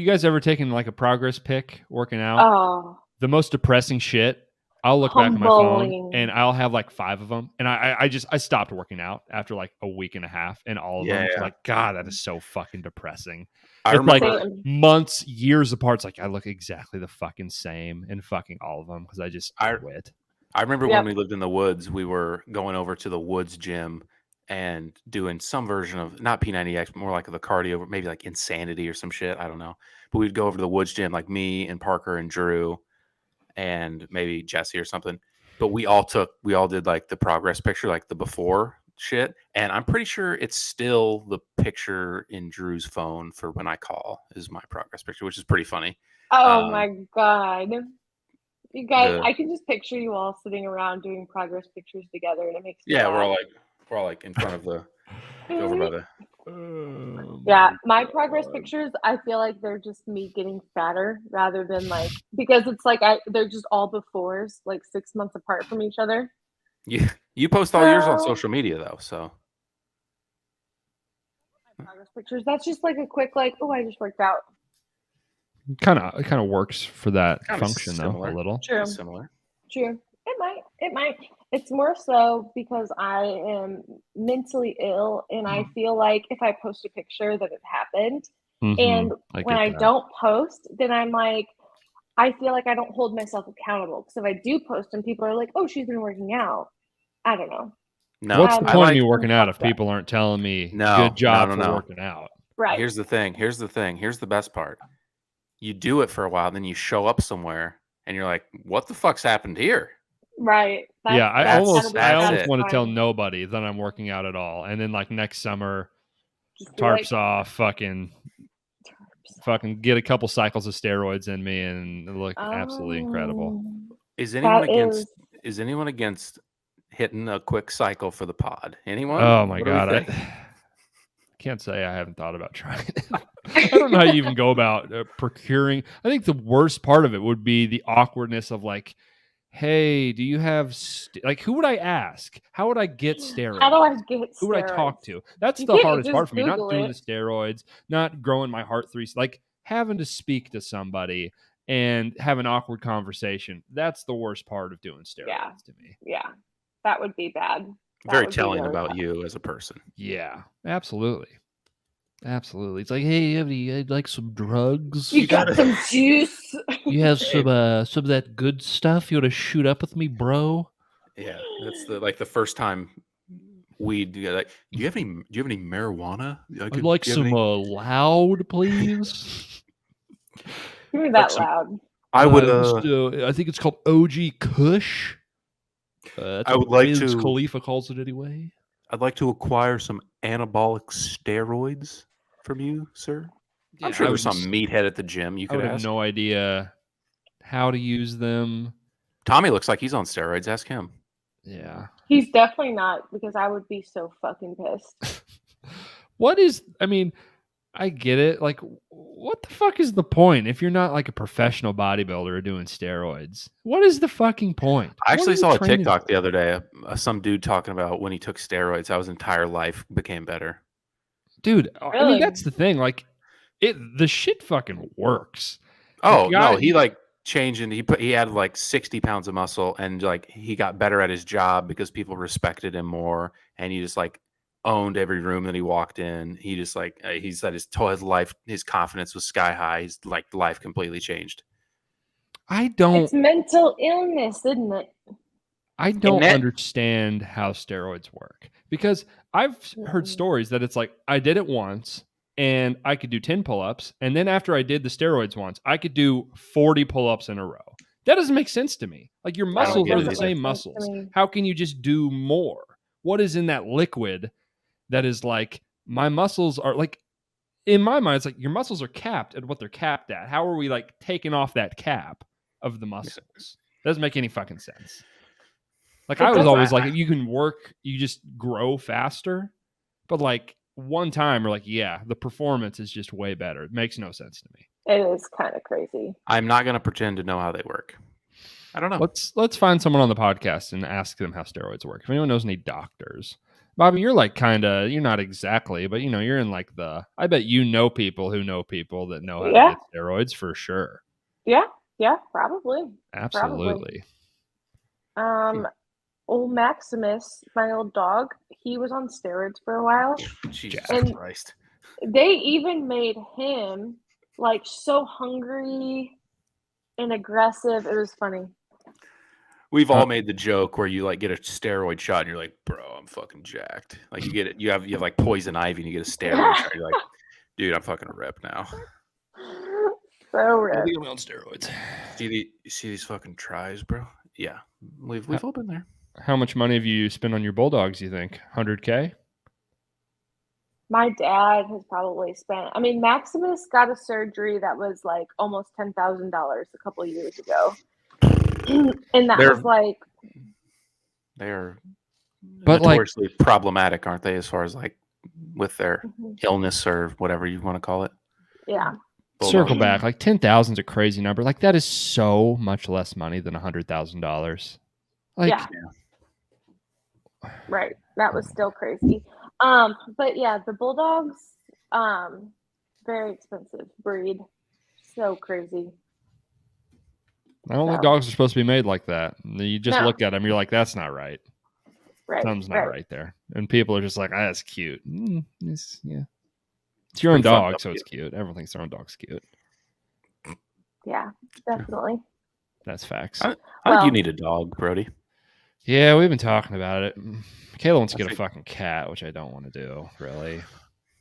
Speaker 1: guys ever taken like a progress pic working out?
Speaker 3: Oh,
Speaker 1: the most depressing shit. I'll look back on my phone and I'll have like 5 of them. And I stopped working out after like a week and a half, and all of them. Like, God, that is so fucking depressing.
Speaker 2: I remember
Speaker 1: like months, years apart. It's like I look exactly the fucking same in fucking all of them because I just quit.
Speaker 2: I remember when we lived in the woods, we were going over to the woods gym and doing some version of not P90X, more like the cardio, maybe like Insanity or some shit. I don't know. But we'd go over to the woods gym, like me and Parker and Drew and maybe Jesse or something. But we all did like the progress picture, like the before shit. And I'm pretty sure it's still the picture in Drew's phone for when I call is my progress picture, which is pretty funny.
Speaker 3: Oh my God. You guys, I can just picture you all sitting around doing progress pictures together, and it makes me laugh.
Speaker 2: we're all like in front of the over by the
Speaker 3: my progress pictures, I feel like they're just me getting fatter rather than like, because it's like they're just all befores, like 6 months apart from each other.
Speaker 2: You post all yours on social media though, so
Speaker 3: my progress pictures, that's just like a quick like, oh, I just worked out.
Speaker 1: It kind of works for that function though, a little.
Speaker 3: True.
Speaker 2: Similar.
Speaker 3: True. It might. It's more so because I am mentally ill, and I feel like if I post a picture that it happened, and when I don't post, then I'm like, I feel like I don't hold myself accountable. Because if I do post and people are like, oh, she's been working out, I don't know.
Speaker 1: No, what's the point of me working out if people aren't telling me good job for working out?
Speaker 3: Right.
Speaker 2: Here's the thing. Here's the best part. You do it for a while, then you show up somewhere, and you're like, what the fuck's happened here?
Speaker 3: Right.
Speaker 1: I almost want to tell nobody that I'm working out at all. And then like next summer, tarps off, fucking get a couple cycles of steroids in me and look absolutely incredible.
Speaker 2: Is anyone against hitting a quick cycle for the pod? Anyone?
Speaker 1: Oh my God. I can't say I haven't thought about trying it. I don't know how you even go about procuring. I think the worst part of it would be the awkwardness of like, hey, do you have like who would I ask? How would I get steroids?
Speaker 3: How do I get steroids?
Speaker 1: Who would I talk to? That's the hardest part for me. Not doing the steroids, not growing my heart like having to speak to somebody and have an awkward conversation. That's the worst part of doing steroids to me.
Speaker 3: Yeah. That would be bad.
Speaker 2: Very telling about you as a person.
Speaker 1: Yeah, absolutely. It's like, hey, I'd like some drugs.
Speaker 3: You got some juice.
Speaker 1: You have some of that good stuff you want to shoot up with me, bro?
Speaker 2: Yeah, that's the first time weed. Like, do you have any marijuana?
Speaker 1: I'd like some loud, please.
Speaker 3: Give me that loud.
Speaker 2: I would.
Speaker 1: I think it's called OG Kush.
Speaker 2: I would like to.
Speaker 1: Khalifa calls it anyway.
Speaker 2: I'd like to acquire some anabolic steroids from you, sir. Yeah, I'm sure there's some meathead at the gym you could ask.
Speaker 1: I have no idea how to use them.
Speaker 2: Tommy looks like he's on steroids. Ask him.
Speaker 1: Yeah.
Speaker 3: He's definitely not, because I would be so fucking pissed.
Speaker 1: I get it. Like, what the fuck is the point if you're not like a professional bodybuilder doing steroids? What is the fucking point?
Speaker 2: I actually saw a TikTok the other day. Some dude talking about when he took steroids, how his entire life became better.
Speaker 1: Dude, really? That's the thing. Like, the shit fucking works.
Speaker 2: Oh no, he like changed and he added like 60 pounds of muscle, and like he got better at his job because people respected him more, and he just like owned every room that he walked in. He just like he said his confidence was sky high. His like life completely changed.
Speaker 3: It's mental illness, isn't it?
Speaker 1: I don't understand how steroids work, because I've heard stories that it's like I did it once and I could do 10 pull-ups, and then after I did the steroids once, I could do 40 pull-ups in a row. That doesn't make sense to me. Like, your muscles are the same muscles. How can you just do more? What is in that liquid that is like, my muscles are like, in my mind, it's like your muscles are capped at what they're capped at. How are we like taking off that cap of the muscles? Doesn't make any fucking sense. Like, I was always like, if you can work, you just grow faster. But like, one time we're like, yeah, the performance is just way better. It makes no sense to me.
Speaker 3: It is kind of crazy.
Speaker 2: I'm not going to pretend to know how they work. I don't know.
Speaker 1: Let's find someone on the podcast and ask them how steroids work. If anyone knows any doctors. Bobby, you're like you're not exactly, but you're in like I bet you know people who know people that know how to get steroids for sure.
Speaker 3: Yeah, probably.
Speaker 1: Absolutely.
Speaker 3: Old Maximus, my old dog, he was on steroids for a while.
Speaker 2: Jesus Christ.
Speaker 3: They even made him like so hungry and aggressive. It was funny.
Speaker 2: We've all made the joke where you like get a steroid shot and you're like, bro, I'm fucking jacked. Like you get it, you have like poison ivy and you get a steroid shot. You're like, dude, I'm fucking ripped now.
Speaker 3: So ripped.
Speaker 1: I think I'm on steroids.
Speaker 2: You see these fucking tries, bro? Yeah, we've all been there.
Speaker 1: How much money have you spent on your bulldogs? You think $100K?
Speaker 3: My dad has probably spent. I mean, Maximus got a surgery that was like almost $10,000 a couple of years ago, and that was like.
Speaker 2: They are notoriously problematic, aren't they? As far as like with their illness or whatever you want to call it.
Speaker 3: Yeah.
Speaker 1: Circle back, like 10,000 is a crazy number. Like that is so much less money than $100,000. Like,
Speaker 3: yeah. Right. That was still crazy. But yeah, the bulldogs, very expensive breed. So crazy.
Speaker 1: I don't think dogs are supposed to be made like that. You just look at them, you're like, that's not right.
Speaker 3: Right.
Speaker 1: Something's not right there. And people are just like, that's cute. It's your own dog, so it's cute. Everyone thinks their own dog's cute.
Speaker 3: Yeah, definitely.
Speaker 1: That's facts.
Speaker 2: I think you need a dog, Brody.
Speaker 1: Yeah, we've been talking about it. Kayla wants to get a fucking cat, which I don't want to do, really.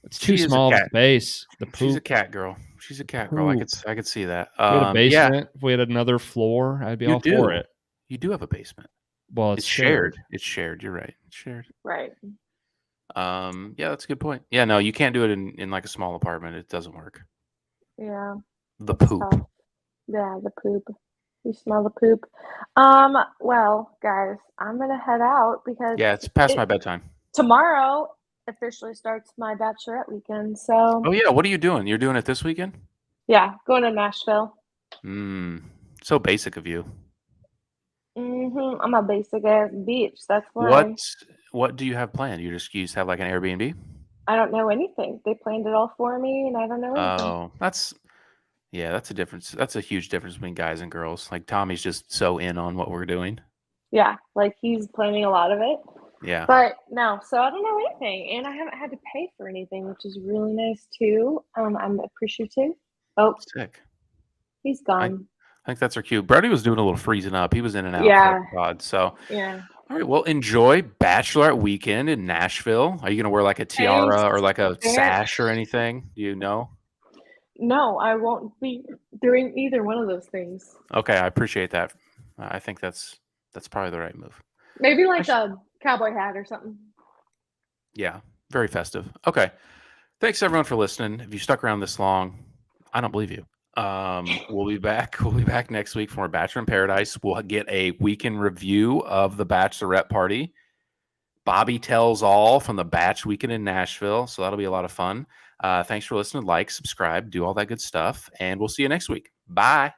Speaker 1: It's too small of a space.
Speaker 2: She's a cat girl. She's a cat girl. I could see that.
Speaker 1: We had a basement. If we had another floor, I'd be all for it.
Speaker 2: You do have a basement.
Speaker 1: Well, it's shared.
Speaker 2: It's shared. You're right. It's shared.
Speaker 3: Right.
Speaker 2: Yeah, that's a good point. Yeah, no, you can't do it in like a small apartment. It doesn't work.
Speaker 3: Yeah.
Speaker 2: The poop.
Speaker 3: Yeah, the poop. You smell the poop. Well, guys, I'm gonna head out because
Speaker 2: it's past my bedtime.
Speaker 3: Tomorrow officially starts my bachelorette weekend. So.
Speaker 2: Oh yeah, what are you doing? You're doing it this weekend?
Speaker 3: Yeah, going to Nashville.
Speaker 2: So basic of you.
Speaker 3: I'm a basic ass bitch. That's why.
Speaker 2: What do you have planned? You just have like an Airbnb?
Speaker 3: I don't know anything. They planned it all for me, and I don't know anything.
Speaker 2: Oh, that's a difference. That's a huge difference between guys and girls. Like Tommy's just so in on what we're doing.
Speaker 3: Yeah, like he's planning a lot of it.
Speaker 2: Yeah.
Speaker 3: But no, so I don't know anything, and I haven't had to pay for anything, which is really nice too. I'm appreciative. Oh,
Speaker 2: sick.
Speaker 3: He's gone.
Speaker 2: I think that's our cue. Brody was doing a little freezing up. He was in and out for the pod. So all right. Well, enjoy Bachelorette weekend in Nashville. Are you gonna wear like a tiara or like a sash or anything? Do you know?
Speaker 3: No, I won't be doing either one of those things.
Speaker 2: Okay, I appreciate that. I think that's probably the right move.
Speaker 3: Maybe like a cowboy hat or something.
Speaker 2: Yeah, very festive. Okay. Thanks everyone for listening. If you stuck around this long, I don't believe you. We'll be back. We'll be back next week for more Bachelor in Paradise. We'll get a weekend review of the Bachelorette party. Bobby tells all from the Batch weekend in Nashville. So that'll be a lot of fun. Thanks for listening. Like, subscribe, do all that good stuff. And we'll see you next week. Bye.